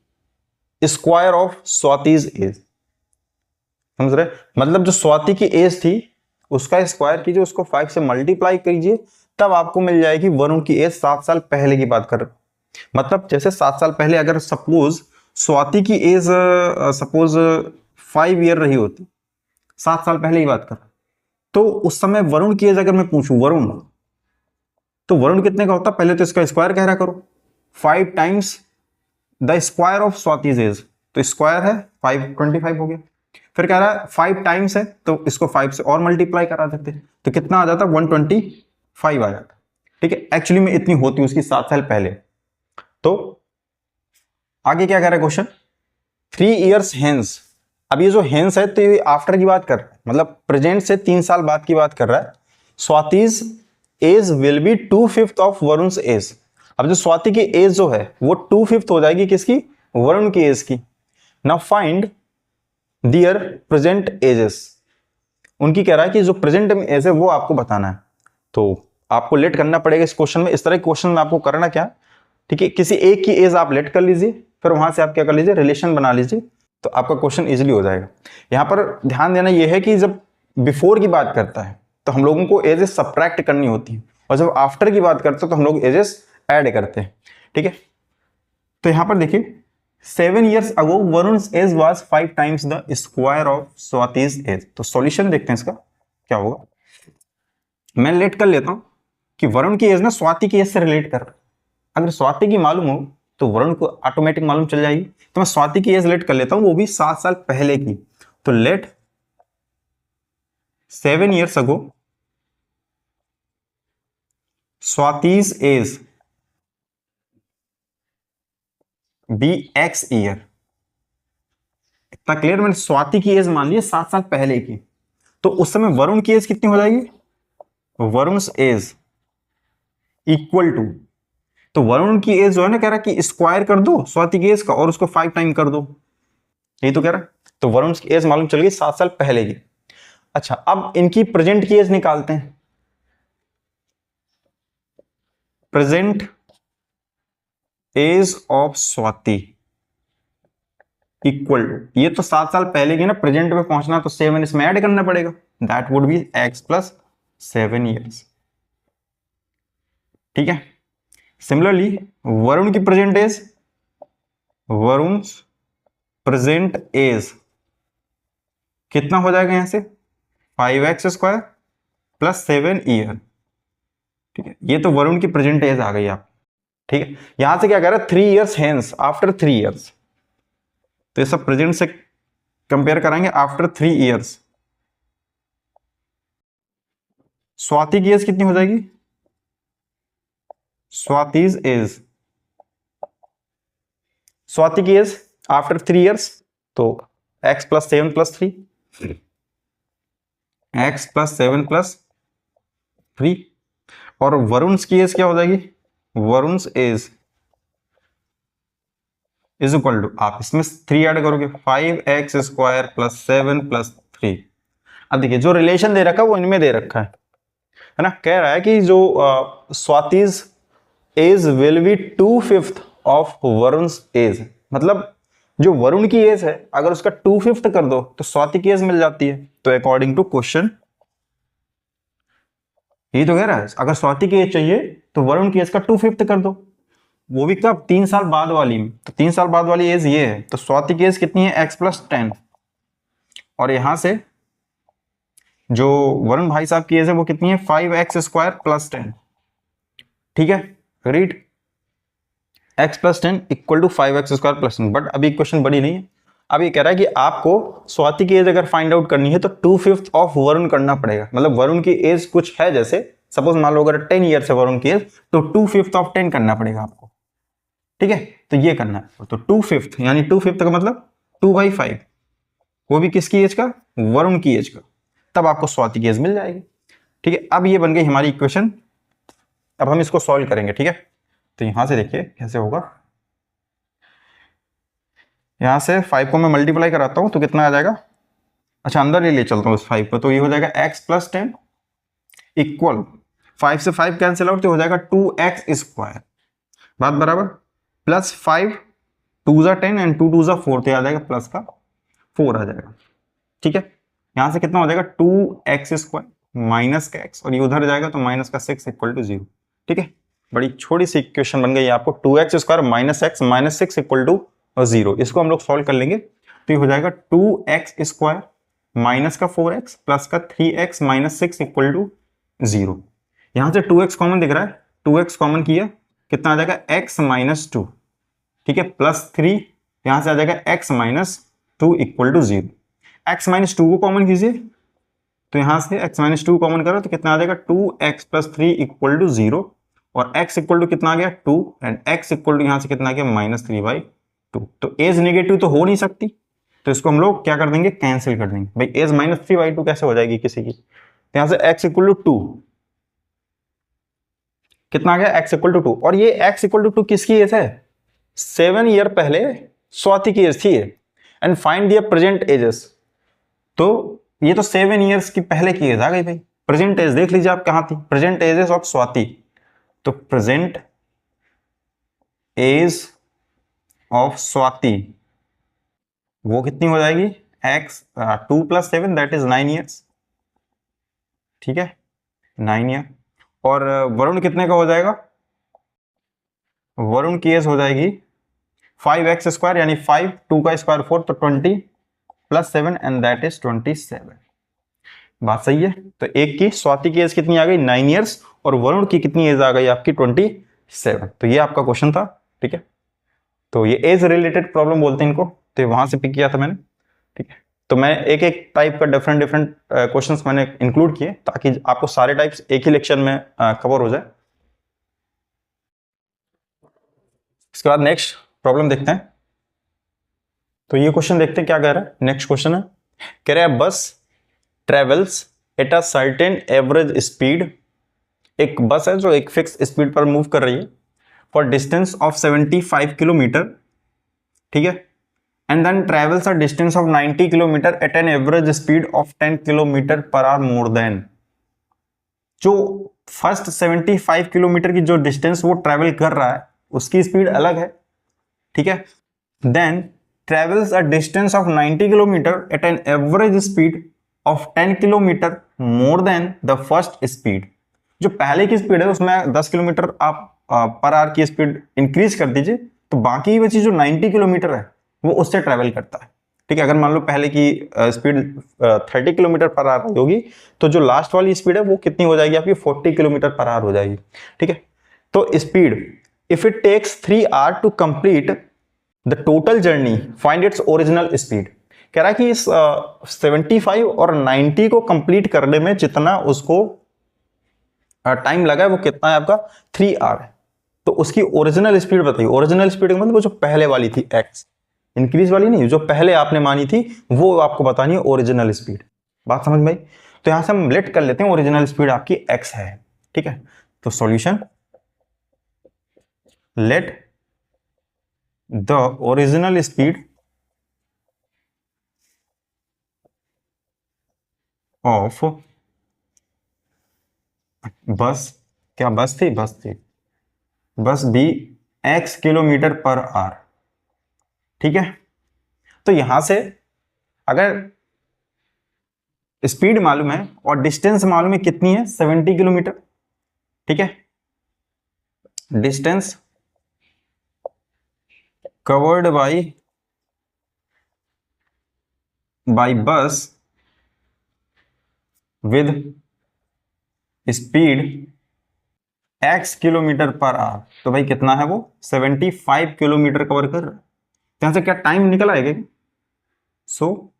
स्क्वायर ऑफ स्वातिज एज। समझ रहे, मतलब जो स्वाति की एज थी उसका स्क्वायर कीजिए, उसको 5 से मल्टीप्लाई कीजिए, तब आपको मिल जाएगी वरुण की एज 7 साल पहले की बात कर। मतलब जैसे 7 साल पहले अगर सपोज स्वाति की एज सपोज 5 ईयर रही होती, 7 साल पहले की बात कर, तो उस समय वरुण की एज अगर मैं पूछूं वरुण, तो वरुण कितने का होता, पहले तो इसका स्क्वायर कह रहा करो, 5 times the square of Swati's age, तो स्क्वायर है 525 हो गया। फिर कह रहा है 5 टाइम्स है तो इसको 5 से और मल्टीप्लाई करा देते, तो कितना आ जाता, 125 आ जाता, ठीक है। एक्चुअली में इतनी होती उसकी 7 साल पहले। तो आगे क्या कह रहा है क्वेश्चन, 3 years हेंस, अब ये जो हेंस है तो ये आफ्टर की बात कर रहा है, मतलब प्रेजेंट से 3 साल बाद की बात कर रहा है। Swati's age will be 2/5 of Varun age. अब जो स्वाति की एज जो है वो 2/5 हो जाएगी किसकी, वरुण की एज की। Now find their present edges, उनकी कह रहा है कि जो प्रेजेंट में एज है वो आपको बताना है। तो आपको लेट करना पड़ेगा इस क्वेश्चन में, इस तरह के क्वेश्चन में आपको करना क्या, ठीक है, किसी एक की एज आप लेट कर लीजिए, फिर वहां से आप क्या कर लीजिए, रिलेशन बना लीजिए, तो आपका क्वेश्चन इजीली हो जाएगा। यहां पर ध्यान देना यह है कि जब बिफोर की बात करता है तो हम लोगों को एजेस सब्ट्रैक्ट करनी होती है, और जब आफ्टर की बात करते हैं तो हम लोग एजेस ऐड करते हैं, ठीक है। तो यहां पर देखिए 7 years ago Varun's age was 5 times the square of Swati's age. तो सॉल्यूशन देखते हैं इसका क्या होगा। मैं लेट कर लेता हूं कि वरुण की एज ना स्वाति की एज से रिलेट कर रहा है, अगर स्वाति की मालूम हो तो वरुण को ऑटोमेटिक मालूम चल जाएगी। तो मैं स्वाति की एज लेट कर लेता हूं, वो भी 7 साल पहले की। तो लेट 7 years अगो Swati's as B x year. इतना क्लियर, मैंने स्वाति की एज मान ली 7 साल पहले की, तो उस समय वरुण की एज कितनी हो जाएगी, वरुण एज इक्वल टू, तो वरुण की एज जो है ना कह रहा कि स्क्वायर कर दो स्वाति की एज का और उसको 5 टाइम कर दो, यही तो कह रहा है। तो वरुण की एज मालूम चल गई 7 साल पहले की। अच्छा अब इनकी प्रेजेंट की एज निकालते हैं, present age of Swati, equal to, ये तो 7 साल पहले की ना, प्रेजेंट में पहुंचना तो 7 इसमें ऐड करना पड़ेगा, that would be x plus 7 years. ठीक है। सिमिलरली वरुण की present age, Varun present age कितना हो जाएगा यहां से 5x स्क्वायर प्लस 7 ईयर। ठीक है, ये तो वरुण की प्रेजेंट एज आ गई आप। ठीक है, यहां से क्या कह रहा है 3 ईयर्स हेंस, आफ्टर 3 ईयर्स, तो ये सब प्रेजेंट से कंपेयर कराएंगे आफ्टर 3 ईयर्स। स्वाति की एज कितनी हो जाएगी, स्वातिज एज, स्वाति की एज आफ्टर 3 ईयर्स, तो x plus 7 plus 3, x plus 7 plus 3। और वरुण की एज क्या हो जाएगी, Varun age is equal to, आप इसमें 3 ऐड करोगे 5x स्क्वायर प्लस 7 प्लस 3। अब देखिए जो रिलेशन दे रखा है वो इनमें दे रखा है ना, कह रहा है कि जो Swati's age will be 2/5 of Varun age, मतलब जो वरुण की एज है अगर उसका 2/5 कर दो तो स्वाति की एज मिल जाती है। तो अकॉर्डिंग टू क्वेश्चन यही तो कह रहा है, अगर स्वाति की एज चाहिए तो वरुण की एज का 2/5 कर दो, वो भी कब 3 साल बाद वाली में, तो 3 साल बाद वाली एज ये है, तो स्वाति की एज कितनी है x प्लस 10, और यहां से जो वरुण भाई साहब की एज है वो कितनी है 5x स्क्वायर प्लस 10। ठीक है, read x plus 10 equal to 5x square plus 10। But अभी क्वेश्चन बड़ी नहीं है, अब ये कह रहा है कि आपको स्वाति की एज अगर फाइंड आउट करनी है तो 2/5 ऑफ वरुण करना पड़ेगा, मतलब वरुण की एज कुछ है, जैसे सपोज मान लो अगर 10 ईयर है वरुण की एज, तो 2/5 ऑफ 10 करना पड़ेगा आपको। ठीक है, तो ये करना है, तो 2/5 यानी 2/5 का मतलब 2/5, वो भी किसकी एज का, वरुण की एज का, तब आपको स्वाति की एज मिल जाएगी। ठीक है, अब ये बन गई हमारी इक्वेशन, अब हम इसको सॉल्व करेंगे। ठीक है, तो यहां से देखिए कैसे होगा, यहां से 5 को मैं मल्टीप्लाई कराता हूं तो कितना आ जाएगा, अच्छा अंदर ले चलता हूं इस 5 को, तो ये हो जाएगा x प्लस 10 इक्वल 5 से 5 कैंसिल आउट तो हो जाएगा 2x स्क्वायर, बात बराबर, प्लस 5 2 जा 10 एंड 2 2 जा 4, तो आ जाएगा प्लस का 4 आ जाएगा। ठीक है, यहां से कितना हो जाएगा 2x स्क्वायर माइनस का x, और ये उधर जाएगा तो माइनस का 6 इक्वल टू 0। ठीक है, बड़ी छोटी सी इक्वेशन बन गई आपको, 2x square minus x minus 6 equal to 0। इसको हम लोग सॉल्व कर लेंगे तो ये हो जाएगा 2x स्क्वायर माइनस का 4x प्लस का 3x माइनस 6 इक्वल टू 0। यहां से 2x कॉमन दिख रहा है, 2x कॉमन किया कितना आ जाएगा x माइनस 2। ठीक है, प्लस 3 यहां से आ जाएगा x minus 2 equal to 0। x minus 2 को कॉमन कीजिए तो यहां से x माइनस 2 कॉमन करो तो कितना आ जाएगा 2x प्लस 3 इक्वल टू 0, और x इक्वल टू कितना आ गया 2, एंड x इक्वल टू यहां से कितना आ गया -3/2। तो एज नेगेटिव तो हो नहीं सकती, तो इसको हम लोग क्या कर देंगे, कैंसिल कर देंगे। भाई एज -3/2 कैसे हो जाएगी किसी की, तो यहां से x इक्वल टू 2 कितना आ गया x इक्वल टू 2, और ये x इक्वल टू 2 किसकी एज है, 7 ईयर पहले स्वाति की एज थी, and find their present ages, तो ये तो 7 ईयर्स की पहले की एज आ गई भाई। प्रेजेंट एज देख लीजिए आप कहां थी, प्रेजेंट एजेस ऑफ स्वाति, तो प्रेजेंट एज ऑफ स्वाति वो कितनी हो जाएगी x 2 plus 7 that is 9 years. ठीक है, 9 ईयर, और वरुण कितने का हो जाएगा, वरुण की एज हो जाएगी 5x स्क्वायर यानी 5, 2 का स्क्वायर 4, तो 20 प्लस 7 एंड दैट इज 27। बात सही है, तो एक की स्वाति की एज कितनी आ गई 9 ईयर्स, और वरुण की कितनी एज आ गई आपकी 27। तो ये आपका क्वेश्चन था। ठीक है, तो ये एज रिलेटेड प्रॉब्लम बोलते हैं इनको, तो वहां से पिक किया था मैंने। ठीक है, तो मैं एक एक टाइप का डिफरेंट क्वेश्चंस मैंने इंक्लूड किए ताकि आपको सारे टाइप्स एक ही लेक्चर में कवर हो जाए। इसके बाद नेक्स्ट प्रॉब्लम देखते हैं। तो ये क्वेश्चन देखते हैं क्या कह रहा है। नेक्स्ट क्वेश्चन है, कह रहा है बस travels at a certain average speed, एक बस है जो एक फिक्स स्पीड पर मूव कर रही है फॉर डिस्टेंस ऑफ 75 किलोमीटर। ठीक है, and then travels a distance of 90 kilometre at an average speed of 10 kilometre per hour more than, जो फर्स्ट 75 किलोमीटर की जो डिस्टेंस वो ट्रेवल कर रहा है उसकी स्पीड अलग है। ठीक है, then travels a distance of 90 kilometre at an average speed of 10 kilometre more than the first speed। जो पहले की स्पीड है उसमें 10 किलोमीटर आप पर आवर की स्पीड इंक्रीज कर दीजिए, तो बाकी बची जो 90 किलोमीटर है वो उससे ट्रेवल करता है। ठीक है, अगर मान लो पहले की स्पीड 30 किलोमीटर पर आवर होगी, तो जो लास्ट वाली स्पीड है वो कितनी हो जाएगी आपकी, 40 किलोमीटर पर आवर हो जाएगी। ठीक है, तो speed if it takes 3 hour to complete the total journey find its original speed. कह रहा है कि इस 75 और 90 को कंप्लीट करने में जितना उसको टाइम लगा है वो कितना है आपका, 3 आवर है। तो उसकी ओरिजिनल स्पीड बताइए। ओरिजिनल स्पीड मतलब वो जो पहले वाली थी एक्स, इंक्रीज वाली नहीं, जो पहले आपने मानी थी वो आपको बतानी है ओरिजिनल स्पीड। बात समझ में आई? तो यहां से हम लेट कर लेते हैं ओरिजिनल स्पीड आपकी एक्स है। ठीक है, तो solution let the original speed of bus, क्या बस थी, बस थी, bus be x kilometre per hour. ठीक है, तो यहां से अगर स्पीड मालूम है और डिस्टेंस मालूम है कितनी है, 70 किलोमीटर। ठीक है, डिस्टेंस कवर्ड बाय बस with speed x kilometre per our, तो भाई कितना है वो, 75 किलोमीटर कवर कर रहा है। यहां से क्या टाइम निकल आएगा, सो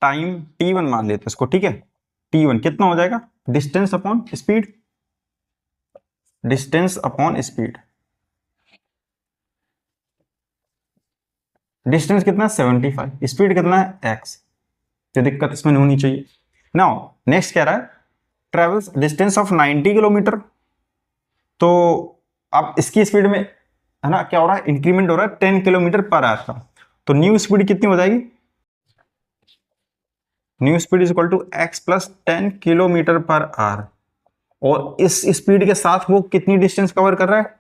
टाइम t1 मान लेते हैं इसको। ठीक है, t1 कितना हो जाएगा, distance upon speed, distance upon speed. Distance कितना, 75, स्पीड कितना है x, तो दिक्कत इसमें नहीं होनी चाहिए। नाउ नेक्स्ट कह रहा है ट्रेवल्स डिस्टेंस ऑफ 90 किलोमीटर, तो अब इसकी स्पीड में है ना क्या हो रहा है, इंक्रीमेंट हो रहा है 10 किलोमीटर पर आवर का। तो न्यू स्पीड कितनी हो जाएगी, new speed is equal to x plus 10 kilometre per hour. और इस स्पीड के साथ वो कितनी डिस्टेंस कवर कर रहा है,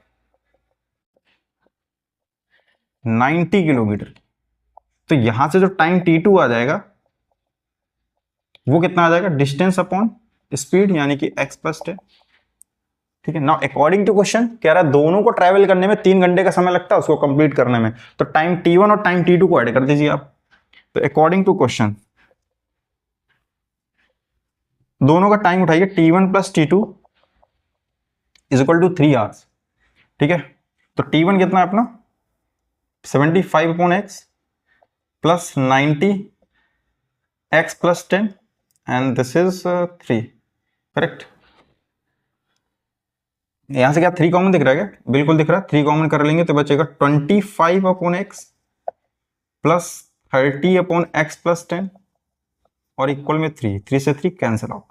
90 किलोमीटर। तो यहां से जो टाइम t2 आ जाएगा वो कितना आ जाएगा, डिस्टेंस अपॉन स्पीड, यानी कि x प्लस 10। ठीक है, नाउ अकॉर्डिंग टू क्वेश्चन कह रहा है दोनों को ट्रैवल करने में 3 घंटे का समय लगता है उसको कंप्लीट करने में, तो टाइम t1 और टाइम t2 को ऐड कर दीजिए आप। तो अकॉर्डिंग टू क्वेश्चन दोनों का टाइम उठाइए, t1 plus t2 is equal to 3 hours. ठीक है, तो t1 कितना है अपना, 75 अपॉन x plus 90 x plus 10 and this is 3, correct. यहां से क्या 3 कॉमन दिख रहा है क्या, बिल्कुल दिख रहा है, 3 कॉमन कर लेंगे तो बचेगा 25 upon x plus 30 upon x plus 10 और इक्वल में 3 से 3 कैंसिल आउट।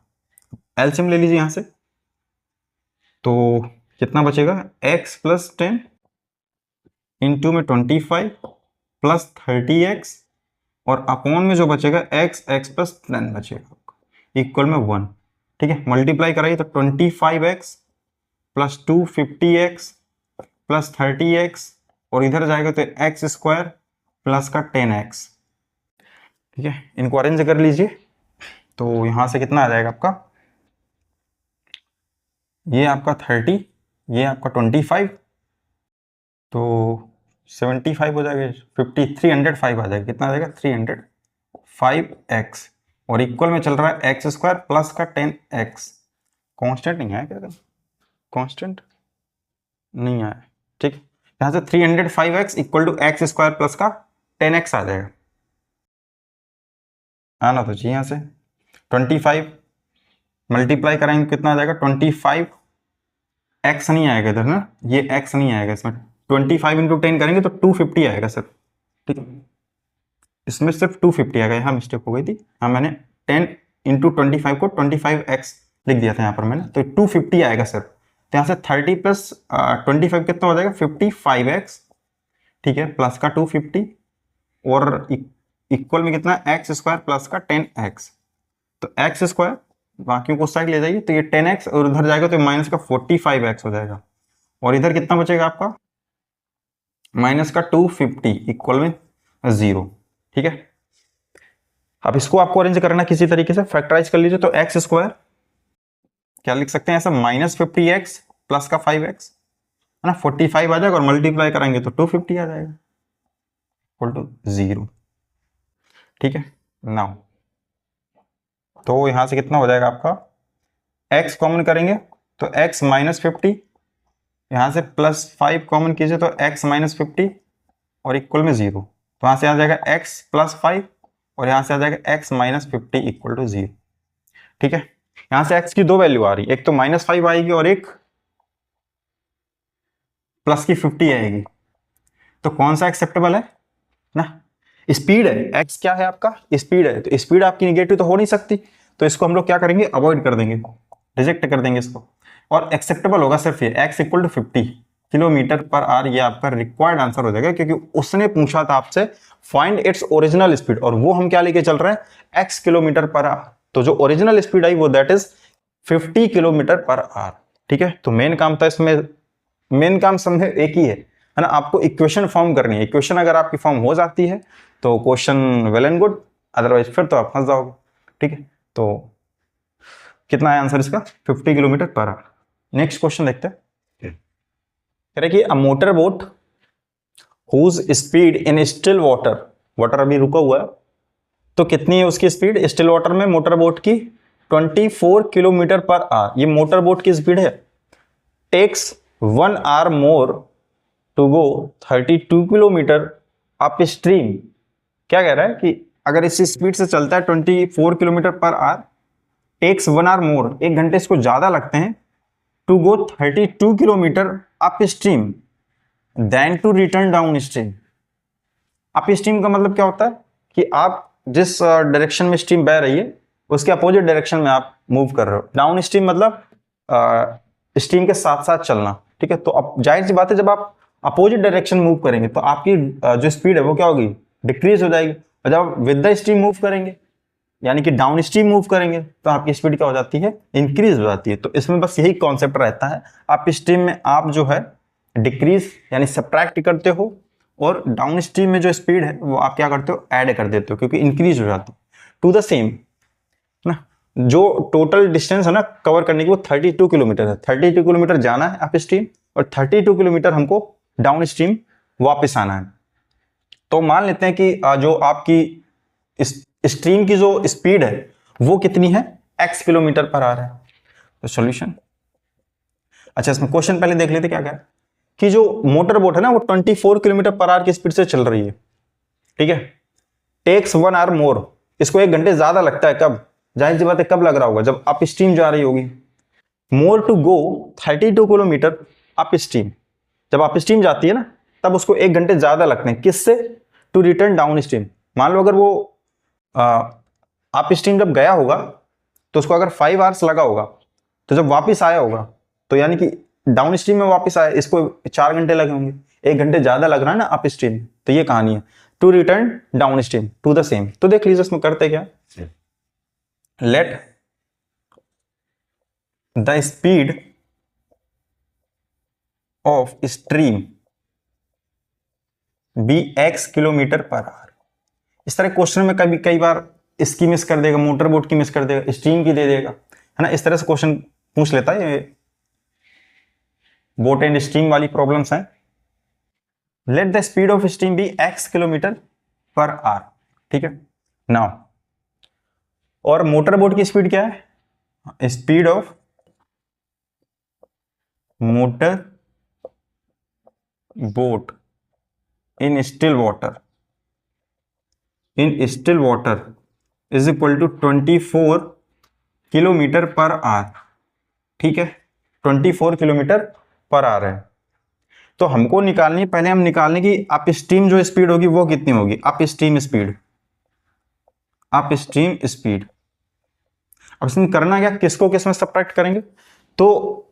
एलसीएम ले लीजिए यहां से, तो कितना बचेगा, x प्लस 10 इंटू में 25 प्लस 30x और अपॉन में जो बचेगा x प्लस 10 बचेगा इक्वल में 1। ठीक है, मल्टीप्लाई कराइए तो 25x plus 250x plus 30x और इधर जाएगा तो एक्स स्क्वायर प्लस का 10x। ठीक है, इनको अरेंज कर लीजिए, तो यहां से कितना आ जाएगा आपका, ये आपका 30, ये आपका 25, तो 75 हो जाएगा, 305 आ जाएगा, कितना आ जाएगा 305x और इक्वल में चल रहा है एक्स स्क्वायर प्लस का 10x। कांस्टेंट नहीं आया क्या, कांस्टेंट नहीं आया। ठीक, यहां से 305x इक्वल टू एक्स स्क्वायर प्लस का 10x आ जाएगा, आना तो चाहिए। यहां से 25 मल्टीप्लाई कराएंगे कितना आ जाएगा, 25 x नहीं आएगा इधर ना, ये x नहीं आएगा इसमें, 25 इंटू 10 करेंगे तो 250 आएगा सर। ठीक है, इसमें सिर्फ 250 आएगा, यहाँ मिस्टेक हो गई थी, हाँ मैंने 10 इंटू 25 को 25x लिख दिया था यहाँ पर मैंने, तो 250 आएगा सर। तो यहाँ से 30 प्लस 25 कितना हो जाएगा, 55x। ठीक है, प्लस का 250 और इक्वल में कितना, एक्स स्क्वायर प्लस का 10x। तो एक्स स्क्वायर बाकियों को साइड ले जाइए, तो ये 10x और उधर जाएगा तो माइनस का 45x हो जाएगा और इधर कितना बचेगा आपका माइनस का 250 इक्वल में 0। ठीक है, अब इसको आपको अरेंज करना किसी तरीके से, फैक्टराइज कर लीजिए। तो एक्स स्क्वायर क्या लिख सकते हैं ऐसा, -50x प्लस का 5x है ना, 45 आ जाएगा, और मल्टीप्लाई करेंगे तो 250 आ जाएगा इक्वल टू 0। ठीक है, नाउ तो यहां से कितना हो जाएगा आपका, x कॉमन करेंगे तो x -50, यहां से +5 कॉमन कीजिए तो x -50 और इक्वल में 0। तो यहां से आ जाएगा x +5 और यहां से आ जाएगा x -50 इक्वल टू 0। ठीक है, यहां से x की दो वैल्यू आ रही है, एक तो -5 आएगी और एक प्लस की 50 आएगी। तो कौन सा एक्सेप्टेबल है ना, स्पीड है, x क्या है आपका, स्पीड है, तो स्पीड आपकी निगेटिव तो हो नहीं सकती, तो इसको हम लोग क्या करेंगे, अवॉइड कर देंगे, रिजेक्ट कर देंगे इसको, और एक्सेप्टेबल होगा सिर्फ ये x equal to 50 kilometre per hour. ये आपका रिक्वायर्ड आंसर हो जाएगा, क्योंकि उसने पूछा था आपसे फाइंड इट्स ओरिजिनल स्पीड, और वो हम क्या लेके चल रहे हैं, x किलोमीटर पर आवर। तो जो ओरिजिनल स्पीड आई वो that is 50 kilometre per hour. ठीक है, तो मेन काम था इसमें, मेन काम समझे एक ही है ना, आपको इक्वेशन फॉर्म करनी है। इक्वेशन अगर आपकी फॉर्म हो जाती है तो question well and good, otherwise फिर तो आप फंस जाओगे। ठीक है, तो कितना है आंसर इसका, 50 kilometre per our. Next question देखते हैं, कह रहे कि a motor boat whose speed in still water, water अभी रुका हुआ है, तो कितनी है उसकी स्पीड स्टिल वाटर में मोटर बोट की, 24 किलोमीटर पर आवर। ये मोटर बोट की स्पीड है, takes 1 hour more to go 32 kilometre upstream. क्या कह रहा है कि अगर इसी स्पीड से चलता है 24 kilometre per our, takes 1 hour मोर, 1 घंटे इसको ज्यादा लगते हैं, to go 32 kilometre upstream then to return downstream. Upstream का मतलब क्या होता है कि आप जिस डायरेक्शन में स्ट्रीम बह रही है उसके अपोजिट डायरेक्शन में आप मूव कर रहे हो। डाउन स्ट्रीम मतलब स्ट्रीम के साथ साथ चलना। ठीक है, तो अब जाहिर सी बात है जब आप अपोजिट डायरेक्शन मूव करेंगे तो आपकी जो स्पीड है वो क्या होगी, डिक्रीज हो जाएगी, और जब विद द स्ट्रीम मूव करेंगे यानी कि डाउन स्ट्रीम मूव करेंगे तो आपकी स्पीड क्या हो जाती है, इंक्रीज हो जाती है। तो इसमें बस यही कॉन्सेप्ट रहता है, आप स्ट्रीम में आप जो है डिक्रीज यानी सब्ट्रैक्ट करते हो, और डाउन स्ट्रीम में जो स्पीड है वो आप क्या करते हो, ऐड कर देते हो, क्योंकि इंक्रीज हो जाती है टू द सेम ना। जो टोटल डिस्टेंस है ना कवर करने की वो 32 किलोमीटर है, 32 किलोमीटर जाना है अप स्ट्रीम और 32 किलोमीटर हमको डाउन स्ट्रीम वापस आना है। तो मान लेते हैं कि जो आपकी स्ट्रीम की जो स्पीड है वो कितनी है, x किलोमीटर पर आ रहा है। तो सॉल्यूशन, अच्छा इसमें क्वेश्चन पहले देख लेते क्या क्या कि जो मोटर बोट है ना वो 24 किलोमीटर पर आवर की स्पीड से चल रही है। ठीक है, टेक्स 1 आवर मोर, इसको 1 घंटे ज्यादा लगता है, कब, जाहिर सी बात है कब लग रहा होगा, जब अप स्ट्रीम जा रही होगी। More to go 32 kilometre upstream, जब अप स्ट्रीम जाती है ना तब उसको 1 घंटे ज्यादा लगते हैं, किससे, टू रिटर्न डाउन स्ट्रीम। मान लो अगर वो अप स्ट्रीम जब गया होगा तो उसको अगर 5 आवर्स लगा होगा, तो जब वापस आया होगा तो यानी कि डाउन स्ट्रीम में वापस आया इसको 4 घंटे लगे होंगे, 1 घंटे ज्यादा लग रहा है ना अप स्ट्रीम। तो ये कहानी है, to return downstream to the same. तो देख लीजिए इसमें करते क्या, let the speed of stream be x kilometre per hour. इस तरह क्वेश्चन में कभी कई बार इसकी मिस कर देगा, मोटर बोट की मिस कर देगा, स्ट्रीम की दे देगा, है ना, इस तरह से क्वेश्चन पूछ लेता है। ये बोट एंड स्ट्रीम वाली प्रॉब्लम्स हैं। Let the speed of stream be x kilometre per hour. ठीक है, नाउ और मोटर बोट की स्पीड क्या है, speed of motor boat in still water, in still water is equal to 24 kilometre per hour. ठीक है, 24 किलोमीटर पर आवर है। तो हमको निकालनी, पहले हम निकालने की अप स्ट्रीम जो स्पीड होगी वो कितनी होगी, up stream speed, up stream speed. अब इसमें करना क्या, किसको किसमें सब्ट्रैक्ट करेंगे, तो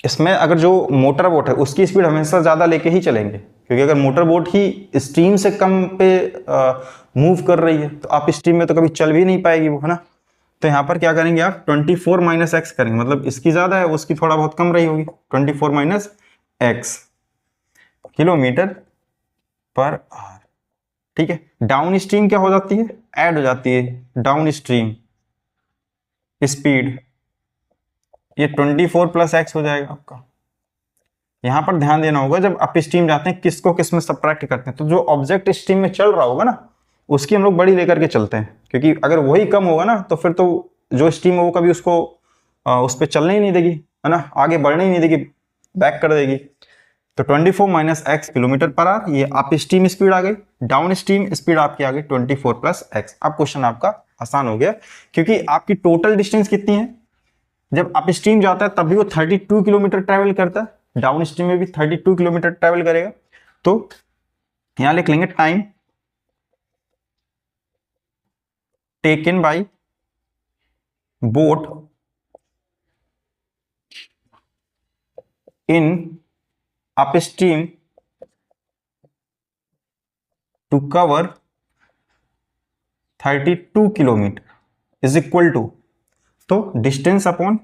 इसमें अगर जो मोटर बोट है उसकी स्पीड हमेशा ज्यादा लेके ही चलेंगे, क्योंकि अगर मोटर बोट ही स्ट्रीम से कम पे मूव कर रही है तो आप स्ट्रीम में तो कभी चल भी नहीं पाएगी वो, है ना। तो यहाँ पर क्या करेंगे आप 24 माइनस एक्स करेंगे, मतलब इसकी ज्यादा है उसकी थोड़ा बहुत कम रही होगी, 24 minus x kilometre per hour. ठीक है, डाउन स्ट्रीम क्या हो जाती है, ऐड हो जाती है डाउन स्ट्रीम स्पीड, ये 24 प्लस एक्स हो जाएगा आपका। यहां पर ध्यान देना होगा जब अप स्ट्रीम जाते हैं किसको किस में सबट्रैक्ट करते हैं, तो जो ऑब्जेक्ट स्ट्रीम में चल रहा होगा ना उसकी हम लोग बड़ी लेकर के चलते हैं, क्योंकि अगर वही कम होगा ना तो फिर तो जो स्ट्रीम है वो कभी उसको उस पर चलने ही नहीं देगी, है ना, आगे बढ़ने ही नहीं देगी, बैक कर देगी। तो 24 minus x kilometre per hour, ये आप स्ट्रीम स्पीड आ गई, डाउन स्ट्रीम स्पीड आपकी आ गई 24 प्लस एक्स। अब क्वेश्चन आपका आसान हो गया, क्योंकि आपकी टोटल डिस्टेंस कितनी है, जब अप स्ट्रीम जाता है तब भी वो 32 किलोमीटर ट्रेवल करता है, डाउन स्ट्रीम में भी 32 किलोमीटर ट्रेवल करेगा। तो यहां लिख लेंगे time taken by boat in upstream to cover 32 kilometre is equal to, तो डिस्टेंस अपॉन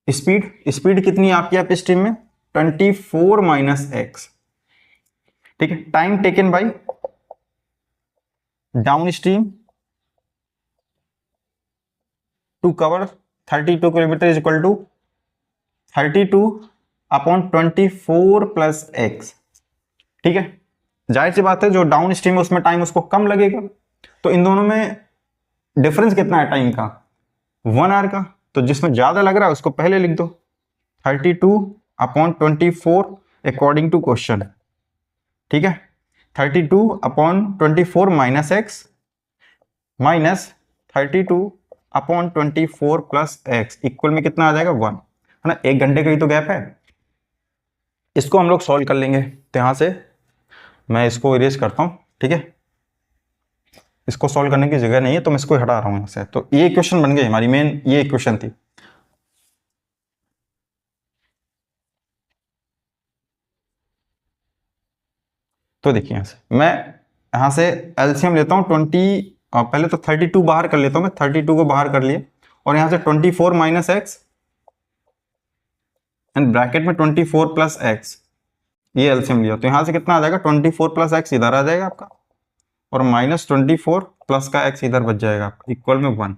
स्पीड, स्पीड कितनी है आपकी अपस्ट्रीम में 24 माइनस एक्स। ठीक है, time taken by downstream to cover 32 kilometre is equal to 32 upon 24 plus x. ठीक है, जाहिर सी बात है जो डाउन स्ट्रीम है उसमें टाइम उसको कम लगेगा, तो इन दोनों में डिफरेंस कितना है टाइम का, 1 आवर का, तो जिसमें ज्यादा लग रहा है उसको पहले लिख दो 32 अपॉन 24 अकॉर्डिंग टू क्वेश्चन। ठीक है, 32 upon 24 minus x minus 32 upon 24 plus x equal में कितना आ जाएगा 1, है ना, 1 घंटे का ही तो गैप है। इसको हम लोग सॉल्व कर लेंगे, तो यहां से मैं इसको इरेज करता हूं। ठीक है, इसको सॉल्व करने की जगह नहीं है तो मैं इसको हटा रहा हूं यहां से। तो ये इक्वेशन बन गई हमारी, मेन ये इक्वेशन थी। तो देखिए यहां से मैं यहां से एलसीएम लेता हूं 20, पहले तो 32 बाहर कर लेता हूं मैं, 32 को बाहर कर लिए और यहां से 24 माइनस एक्स एंड ब्रैकेट में 24 प्लस एक्स, ये एलसीएम लिया, तो यहां से कितना आ जाएगा 24 प्लस एक्स इधर आ जाएगा आपका और माइनस 24 प्लस का एक्स इधर बच जाएगा आपका इक्वल में 1।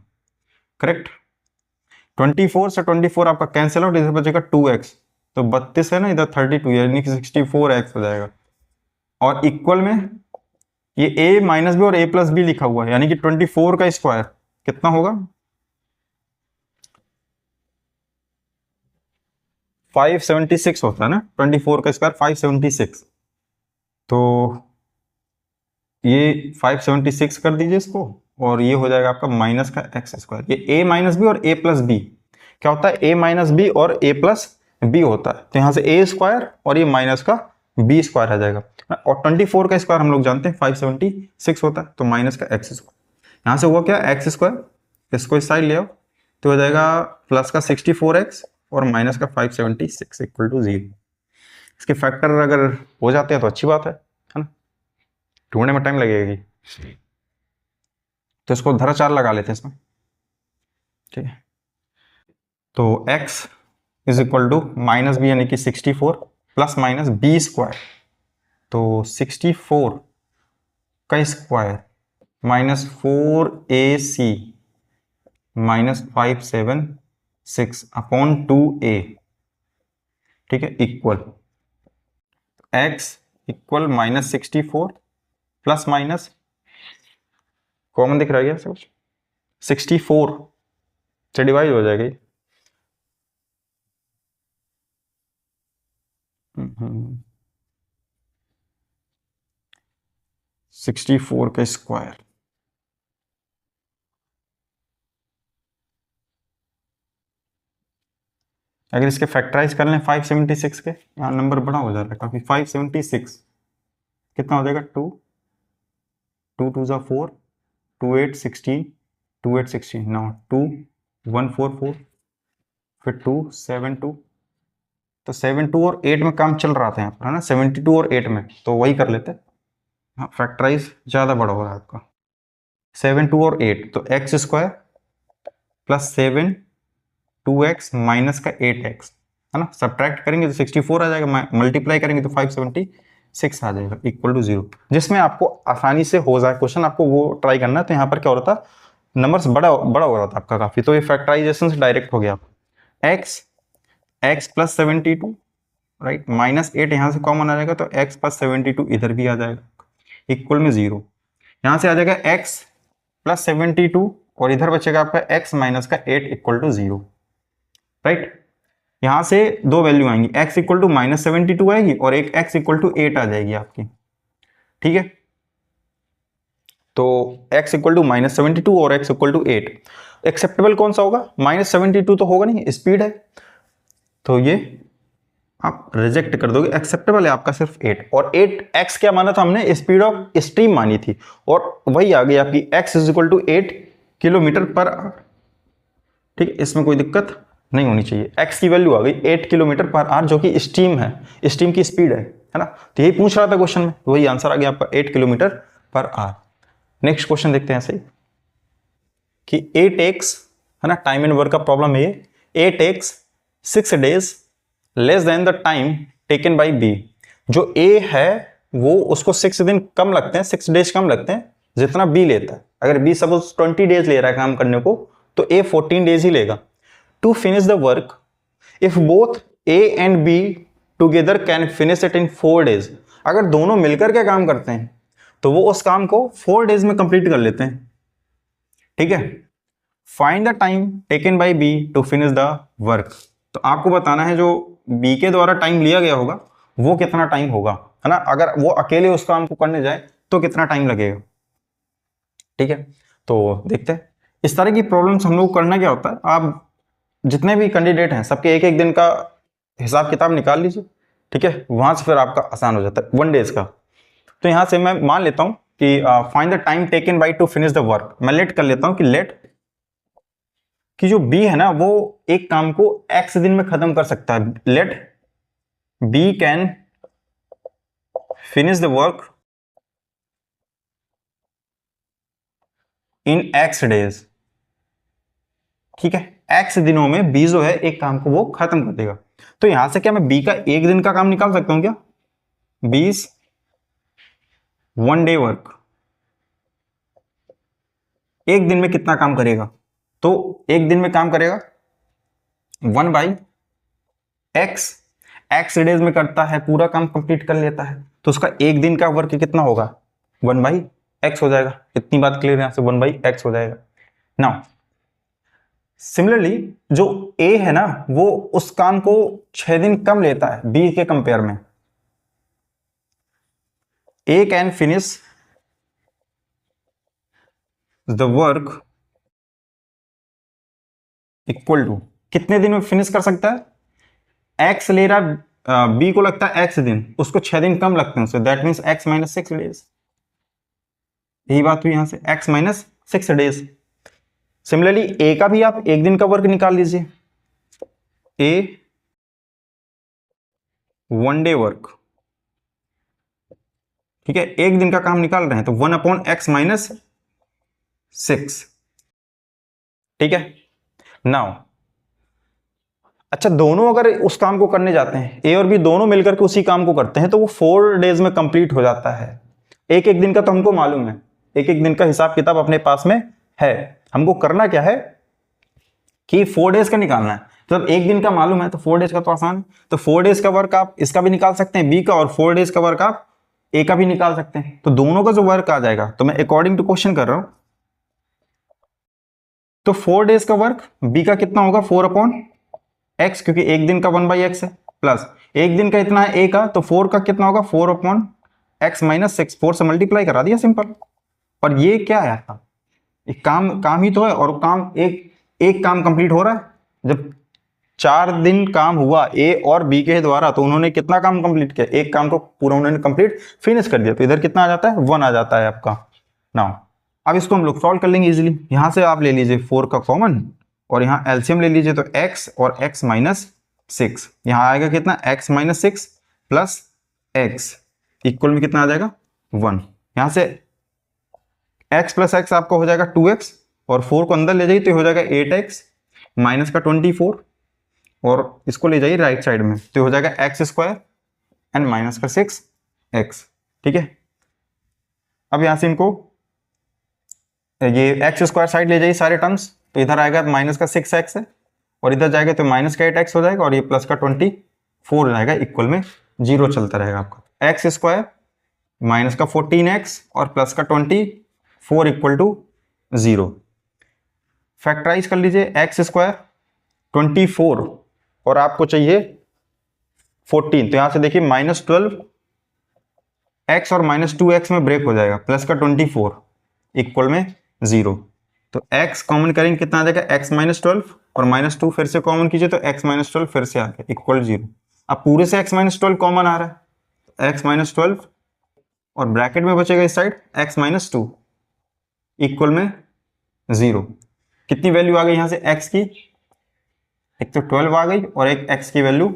करेक्ट, 24 से 24 आपका कैंसिल आउट, इधर बचेगा 2x, तो 32 है ना, इधर 32 यानी कि 64x हो जाएगा और इक्वल में ये a माइनस बी और a प्लस बी लिखा हुआ है, यानी कि 24 का स्क्वायर कितना होगा 576 होता है ना, 24 का स्क्वायर 576, तो ये 576 कर दीजिए इसको और ये हो जाएगा आपका माइनस का एक्स स्क्वायर। ये a माइनस बी और a प्लस बी क्या होता है, a माइनस बी और a प्लस बी होता है, तो यहां से a स्क्वायर और ये माइनस का b स्क्वायर आ जाएगा और 24 का स्क्वायर हम लोग जानते हैं 576 होता है, तो माइनस का एक्स स्क्वायर, यहां से हुआ क्या एक्स स्क्वायर, इसको इस साइड ले आओ तो हो जाएगा प्लस का 64x और माइनस का 576 इक्वल टू 0। इसके फैक्टर अगर हो जाते हैं तो अच्छी बात है ना, ढूंढने में टाइम लगेगी, तो इसको धरा 4 लगा लेते हैं इसमें। ठीक है, तो x is equal to minus B यानी कि 64 प्लस माइनस बी स्क्वायर, तो 64 का square minus 4ac minus 576 upon 2a। ठीक है, equal x equal minus 64 plus minus common दिख रहा है क्या, 64 से डिवाइड हो जाएगी, 64 का स्क्वायर, अगर इसके फैक्टराइज कर लें 576 के, यहाँ नंबर बड़ा हो जा रहा है काफी, 576 कितना हो जाएगा 2 2 2 जा 4 2 8 16 2 8 16 नाउ 2 1 4 4 फिर 2 7 2, तो 7 2 और 8 में काम चल रहा था यहाँ पर, है ना, 72 और 8 में, तो वही कर लेते। हाँ, फैक्टराइज ज्यादा बड़ा हो रहा है आपका, 7 2 और 8, तो x square plus 7 2x minus का 8x, है ना, सब्ट्रैक्ट करेंगे तो 64 आ जाएगा, मल्टीप्लाई करेंगे तो 576 6 आ जाएगा इक्वल टू 0, जिसमें आपको आसानी से हो जाए क्वेश्चन, आपको वो ट्राई करना है। तो यहाँ पर क्या हो रहा था, नंबर्स बड़ा बड़ा हो रहा था आपका काफी, तो ये फैक्टराइजेशन से डायरेक्ट हो गया। एक्स प्लस 72, राइट, -8 यहाँ से कॉमन आ जाएगा, तो x प्लस 72 इधर भी आ जाएगा इक्वल में 0। यहाँ से आ जाएगा x प्लस 72 और इधर बचेगा आपका x माइनस का 8 इक्वल टू 0, राइट। यहाँ से दो वैल्यू आएंगी, x इक्वल टू -72 आएगी और एक x इक्वल टू 8 आ जाएगी आपकी, ठीक है। तो x इक्वल टू -72 और x इक्वल टू 8, एक्सेप्टेबल कौन सा होगा, -72 तो होगा नहीं, स्पीड है, तो ये आप रिजेक्ट कर दोगे। एक्सेप्टेबल है आपका सिर्फ 8, और 8x क्या माना था हमने, स्पीड ऑफ स्ट्रीम मानी थी, और वही आ गई आपकी x is equal to 8 kilometre per hour, ठीक है, इसमें कोई दिक्कत नहीं होनी चाहिए। x की वैल्यू आ गई 8 किलोमीटर पर आवर, जो कि स्ट्रीम है, स्ट्रीम की स्पीड है ना। तो यही पूछ रहा था क्वेश्चन में, वही आंसर आ गया आपका 8 kilometre per our. Next question देखते हैं ऐसे कि A takes, है ना, टाइम एंड वर्क का प्रॉब्लम है ये। A takes 6 days less than the time taken by B. जो A है वो उसको 6 दिन कम लगते हैं, 6 डेज कम लगते हैं जितना B लेता है। अगर B सपोज 20 डेज ले रहा है काम करने को, तो A 14 डेज ही लेगा। To finish the work if both A and B together can finish it in 4 days. अगर दोनों मिलकर के काम करते हैं तो वो उस काम को 4 डेज में कंप्लीट कर लेते हैं, ठीक है। Find the time taken by B to finish the work. तो आपको बताना है जो B के द्वारा टाइम लिया गया होगा वो कितना टाइम होगा, है ना। अगर वो अकेले उस काम को करने जाए तो कितना टाइम लगेगा, ठीक है। तो देखते हैं इस तरह की प्रॉब्लम्स हम लोग को करना क्या होता है। आप जितने भी कैंडिडेट हैं सबके एक एक दिन का हिसाब किताब निकाल लीजिए, ठीक है, वहां से फिर आपका आसान हो जाता है 1 डेज का। तो यहां से मैं मान लेता हूं कि find the time taken by two finish the work. मैं लेट कर लेता हूं कि लेट कि जो B है ना वो एक काम को x दिन में खत्म कर सकता है। Let B can finish the work in x days, ठीक है। x दिनों में B जो है एक काम को वो खत्म कर देगा। तो यहां से क्या मैं B का एक दिन का काम निकाल सकता हूं क्या, 20 1 डे वर्क, एक दिन में कितना काम करेगा, तो एक दिन में काम करेगा 1/x डेज में करता है, पूरा काम कंप्लीट कर लेता है, तो उसका एक दिन का वर्क कितना होगा, 1/x हो जाएगा। इतनी बात क्लियर है, यहां से 1/x हो जाएगा। नाउ सिमिलरली जो A है ना वो उस काम को 6 दिन कम लेता है B के कंपेयर में। A can finish the work equal to, कितने दिन में फिनिश कर सकता है, x ले रहा B को लगता है x दिन, उसको 6 दिन कम लगते हैं, so that means x minus 6 days. यही बात हुई यहां से, x minus 6 days. Similarly A का भी आप एक दिन का वर्क निकाल लीजिए, A 1 डे वर्क, ठीक है, एक दिन का काम निकाल रहे हैं, तो 1/x माइनस 6, ठीक है। नाउ अच्छा, दोनों अगर उस काम को करने जाते हैं, A और B दोनों मिलकर के उसी काम को करते हैं, तो वो 4 डेज में कंप्लीट हो जाता है। एक एक दिन का तो हमको मालूम है, एक एक दिन का हिसाब किताब अपने पास में है। हमको करना क्या है कि 4 डेज का निकालना है। तो अब एक दिन का मालूम है तो 4 डेज का तो आसान है। तो 4 डेज का वर्क आप इसका भी निकाल सकते हैं B का, और 4 डेज का वर्क आप A का भी निकाल सकते हैं। तो दोनों का जो वर्क आ जाएगा, तो मैं अकॉर्डिंग टू क्वेश्चन कर रहा हूं, तो 4 डेज का वर्क B का कितना होगा, 4/x, क्योंकि एक दिन का 1/x है, प्लस एक दिन का इतना है A का, तो 4 का कितना होगा, 4/x माइनस 6, 4 से मल्टीप्लाई करा दिया सिंपल। और ये क्या है आपका, एक काम ही तो है, और काम एक काम कंप्लीट हो रहा है। जब 4 दिन काम हुआ A और B के द्वारा, तो उन्होंने कितना काम कंप्लीट किया, एक काम को पूरा उन्होंने कंप्लीट फिनिश कर दिया। तो इधर कितना आ जाता है, 1 आ जाता है आपका। नाउ अब इसको हम लोग सॉल्व कर लेंगे इजीली। यहां से आप ले लीजिए 4 का कॉमन, और यहां एलसीएम ले लीजिए, तो x और x माइनस 6, यहां आएगा कितना, x minus 6 plus x equal में कितना आ जाएगा, 1। यहां से x प्लस x आपका हो जाएगा 2x, और 4 को अंदर ले जाइए तो हो जाएगा 8x माइनस का 24, और इसको ले जाइए राइट साइड में तो हो जाएगा x स्क्वायर एंड माइनस का 6 एक्स, ठीक है। अब यहां से इनको ये एक्स स्क्वायर साइड ले जाइए सारे टर्म्स, तो इधर आएगा माइनस का 6x है और इधर जाएगा तो माइनस का 8x हो जाएगा और ये प्लस का 24 हो जाएगा, इक्वल में 0 चलता रहेगा आपका। एक्स स्क्वायर माइनस का 14x और प्लस का 24 इक्वल टू 0। फैक्टराइज कर लीजिए, एक्स स्क्वायर 24 और आपको चाहिए 14, तो यहां से देखिए -12x और -2x में ब्रेक हो जाएगा, प्लस का 24 इक्वल में 0। तो x कॉमन करेंगे कितना आ जाएगा, x -12 और -2 फिर से कॉमन कीजिए तो x -12 फिर से आ गया इक्वल 0। अब पूरे से x -12 कॉमन आ रहा है, x -12 और ब्रैकेट में बचेगा इस साइड x -2 इक्वल में 0। कितनी वैल्यू आ गई यहां से x की, एक तो 12 आ गई और एक x की वैल्यू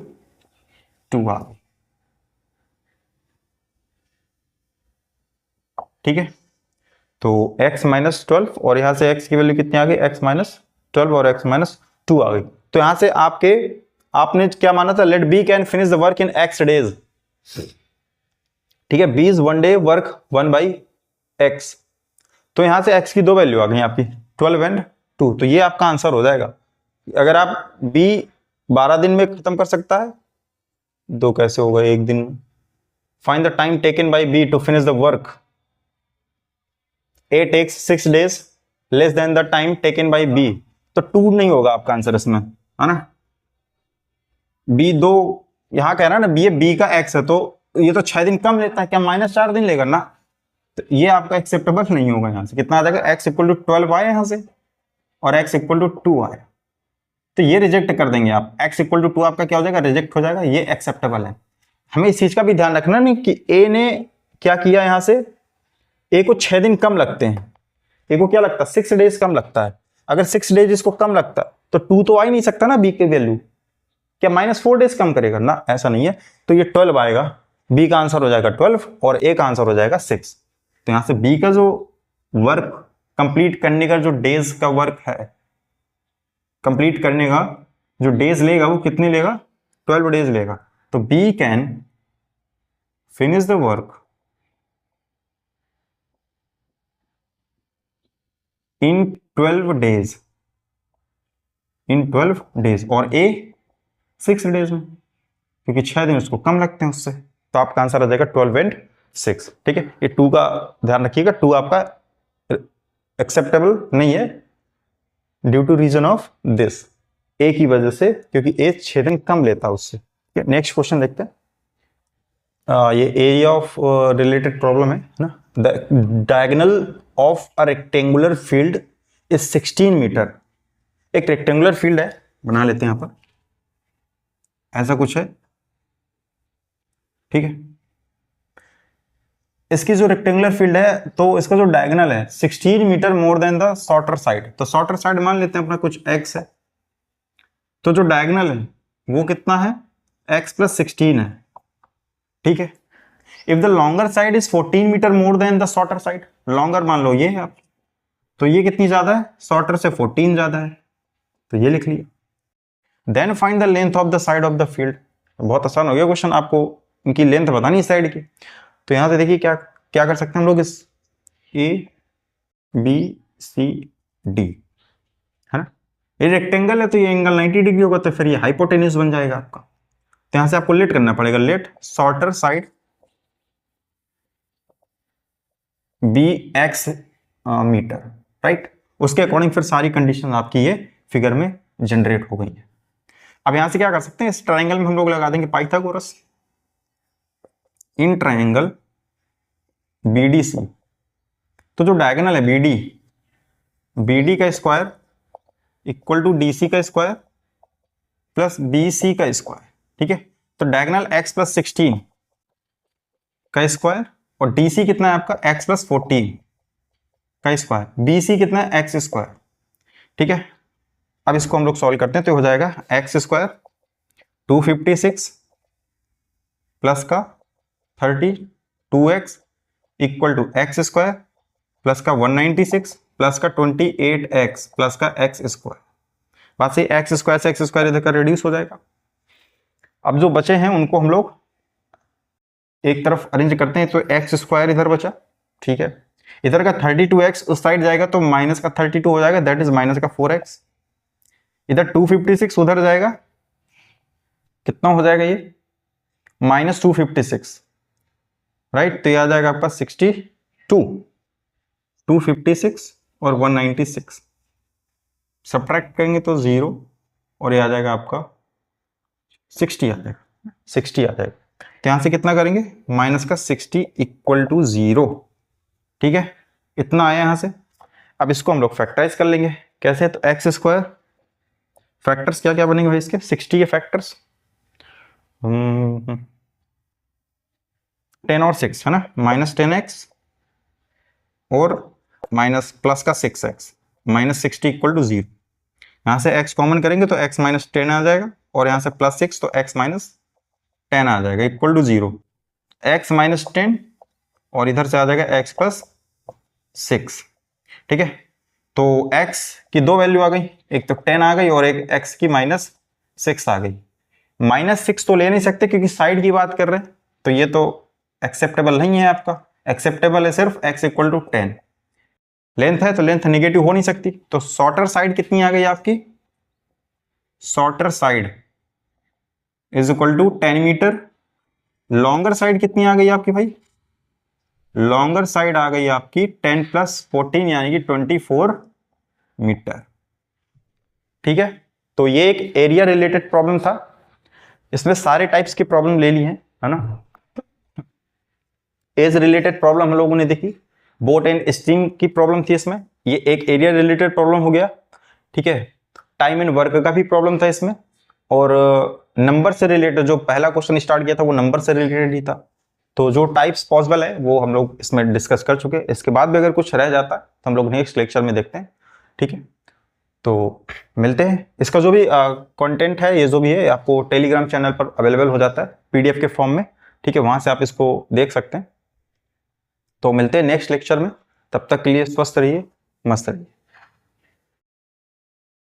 2 आ गई, ठीक है। तो x -12 और यहां से x की वैल्यू कितनी आ गई, x -12 और x -2 आ गई। तो यहां से आपने क्या माना था, let B can finish the work in x days, ठीक है। B is 1 day work 1/x, तो यहां से x की 2 वैल्यू आ गई आपकी 12 एंड 2, तो ये आपका आंसर हो जाएगा। अगर आप b 12 दिन में खत्म कर सकता है, 2 कैसे होगा एक दिन में। Find the time taken by b to finish the work, a takes 6 days less than the time taken by b, तो 2 नहीं होगा आपका आंसर इसमें, है ना। b 2 यहां कह रहा है ना, b का x है तो ये तो 6 दिन कम लेता है, क्या -4 दिन लेगा ना, तो ये आपका एक्सेप्टेबल नहीं होगा। यहां से कितना आ जाएगा, x इक्वल टू 12 आया यहां से और x इक्वल टू 2 आया, तो ये रिजेक्ट कर देंगे आप। x इक्वल टू 2 आपका क्या हो जाएगा, रिजेक्ट हो जाएगा, ये एक्सेप्टेबल है। हमें इस चीज का भी ध्यान रखना नहीं कि a ने क्या किया, यहां से a को 6 दिन कम लगते हैं, a को क्या लगता है 6 डेज कम लगता है। अगर 6 डेज इसको कम लगता तो 2 तो आ ही नहीं सकता ना b की वैल्यू, क्या -4 डेज कम करेगा ना, ऐसा नहीं है। तो ये 12 आएगा, b का आंसर हो जाएगा 12 और a का आंसर हो जाएगा 6। तो यहां से b का जो वर्क कंप्लीट करने का जो डेज का वर्क है, कंप्लीट करने का जो डेज लेगा वो कितने लेगा, 12 डेज लेगा। तो b can finish the work in 12 days, और a 6 डेज में, क्योंकि 6 दिन उसको कम लगते हैं उससे। तो आपका आंसर आ जाएगा 12 एंड 6, ठीक है। ये 2 का ध्यान रखिएगा, 2 आपका एक्सेप्टेबल नहीं है due to reason of this, a की वजह से, क्योंकि a 6 दिन कम लेता है उससे। नेक्स्ट क्वेश्चन देखते हैं। ये एरिया ऑफ रिलेटेड प्रॉब्लम है ना। The diagonal of a rectangular field is 16 metre. एक रेक्टेंगुलर फील्ड है, बना लेते हैं यहां पर, ऐसा कुछ है, ठीक है। इसकी जो रेक्टेंगुलर फील्ड है तो इसका जो डायगोनल है 16 metre more than the shorter side, तो शॉर्टर साइड मान लेते हैं अपना कुछ x है, तो जो डायगोनल है वो कितना है, x + 16 है, ठीक है। If the longer side is 14 metre more than the shorter side, longer मान लो ये है आप, तो ये कितनी ज्यादा है, शॉर्टर से 14 ज्यादा है, तो ये लिख लिया। Then find the length of the side of the field, बहुत आसान हो गया क्वेश्चन, आपको इनकी लेंथ बतानी है साइड की। तो यहां से देखिए क्या क्या कर सकते हैं हम लोग, इस ए बी सी डी, है ना। ये रेक्टेंगल है तो ये एंगल 90 डिग्री होगा, तो फिर ये हाइपोटेन्यूज बन जाएगा आपका। तो यहां से आपको लेट करना पड़ेगा, let shorter side be x metre, right. उसके अकॉर्डिंग फिर सारी कंडीशन आपकी ये फिगर में जनरेट हो गई है। अब यहां से क्या कर सकते हैं, इस ट्राइंगल में हम लोग लगा देंगे पाइथागोरस। इन ट्राइंगल BDC, तो जो डायगोनल है BD का स्क्वायर इक्वल टू DC का स्क्वायर प्लस BC का स्क्वायर, ठीक है। तो डायगोनल x + 16 का स्क्वायर और DC कितना है आपका x + 14 का स्क्वायर, BC कितना है x स्क्वायर, ठीक है। अब इसको हम लोग सॉल्व करते हैं तो हो जाएगा x स्क्वायर 256 प्लस का 32x equal to x square plus का 196 प्लस का 28x प्लस का x स्क्वायर। बात से x स्क्वायर से x स्क्वायर इधर का रिड्यूस हो जाएगा। अब जो बचे हैं उनको हम लोग एक तरफ अरेंज करते हैं तो एक्स स्क्वायर इधर बचा, ठीक है, इधर का 32x उस साइड जाएगा तो माइनस का 32 हो जाएगा, दैट इज माइनस का 4x। इधर 256 उधर जाएगा, कितना हो जाएगा ये, माइनस 256, राइट, तो ये आ जाएगा आपका 62, 256 और 196, सब्ट्रैक्ट करेंगे तो 0 और ये आ जाएगा आपका 60 आ जाएगा, 60 आ जाएगा। तो यहां से कितना करेंगे, माइनस का 60 इक्वल टू 0, ठीक है, इतना आया यहां से। अब इसको हम लोग फैक्टराइज कर लेंगे, कैसे, तो एक्स स्क्वायर, फैक्टर्स क्या क्या बनेंगे भाई इसके, 60 के फैक्टर्स 10 और 6 है ना, माइनस 10x और माइनस प्लस का 6x, माइनस 60 इक्वल टू 0। यहां से x कॉमन करेंगे तो x माइनस 10 आ जाएगा और यहां से प्लस 6 तो x माइनस 10 आ जाएगा इक्वल टू 0, x माइनस 10 और इधर से आ जाएगा x प्लस 6, ठीक है। तो x की दो वैल्यू आ गई, एक तो 10 आ गई और एक x की माइनस 6 आ गई। माइनस 6 तो ले नहीं सकते क्योंकि साइड की बात कर रहे हैं, तो ये तो एक्सेप्टेबल नहीं है आपका, एक्सेप्टेबल है सिर्फ x इक्वल टू 10। लेंथ है तो लेंथ निगेटिव हो नहीं सकती, तो शॉर्टर साइड कितनी आ गई आपकी, shorter side is equal to 10 metre. Longer side कितनी आ गई आपकी भाई, लॉन्गर साइड आ गई आपकी 10 प्लस 14 यानी कि 24 मीटर, ठीक है। तो ये एक एरिया रिलेटेड प्रॉब्लम था, इसमें सारे टाइप्स की प्रॉब्लम ले ली है ना। एज रिलेटेड प्रॉब्लम हम लोगों ने देखी, बोट एंड स्ट्रीम की प्रॉब्लम थी इसमें, ये एक एरिया रिलेटेड प्रॉब्लम हो गया, ठीक है। टाइम एंड वर्क का भी प्रॉब्लम था इसमें, और नंबर से रिलेटेड जो पहला क्वेश्चन स्टार्ट किया था वो नंबर से रिलेटेड ही था। तो जो टाइप्स पॉसिबल है वो हम लोग इसमें डिस्कस कर चुके हैं, इसके बाद भी अगर कुछ रह जाता है तो हम लोग नेक्स्ट लेक्चर में देखते हैं, ठीक है। तो मिलते हैं, इसका जो भी कंटेंट है, ये जो भी है आपको टेलीग्राम चैनल पर अवेलेबल हो जाता है पीडीएफ के फॉर्म में, ठीक है, वहां से आप इसको देख सकते हैं। तो मिलते हैं नेक्स्ट लेक्चर में, तब तक के लिए स्वस्थ रहिए, मस्त रहिए।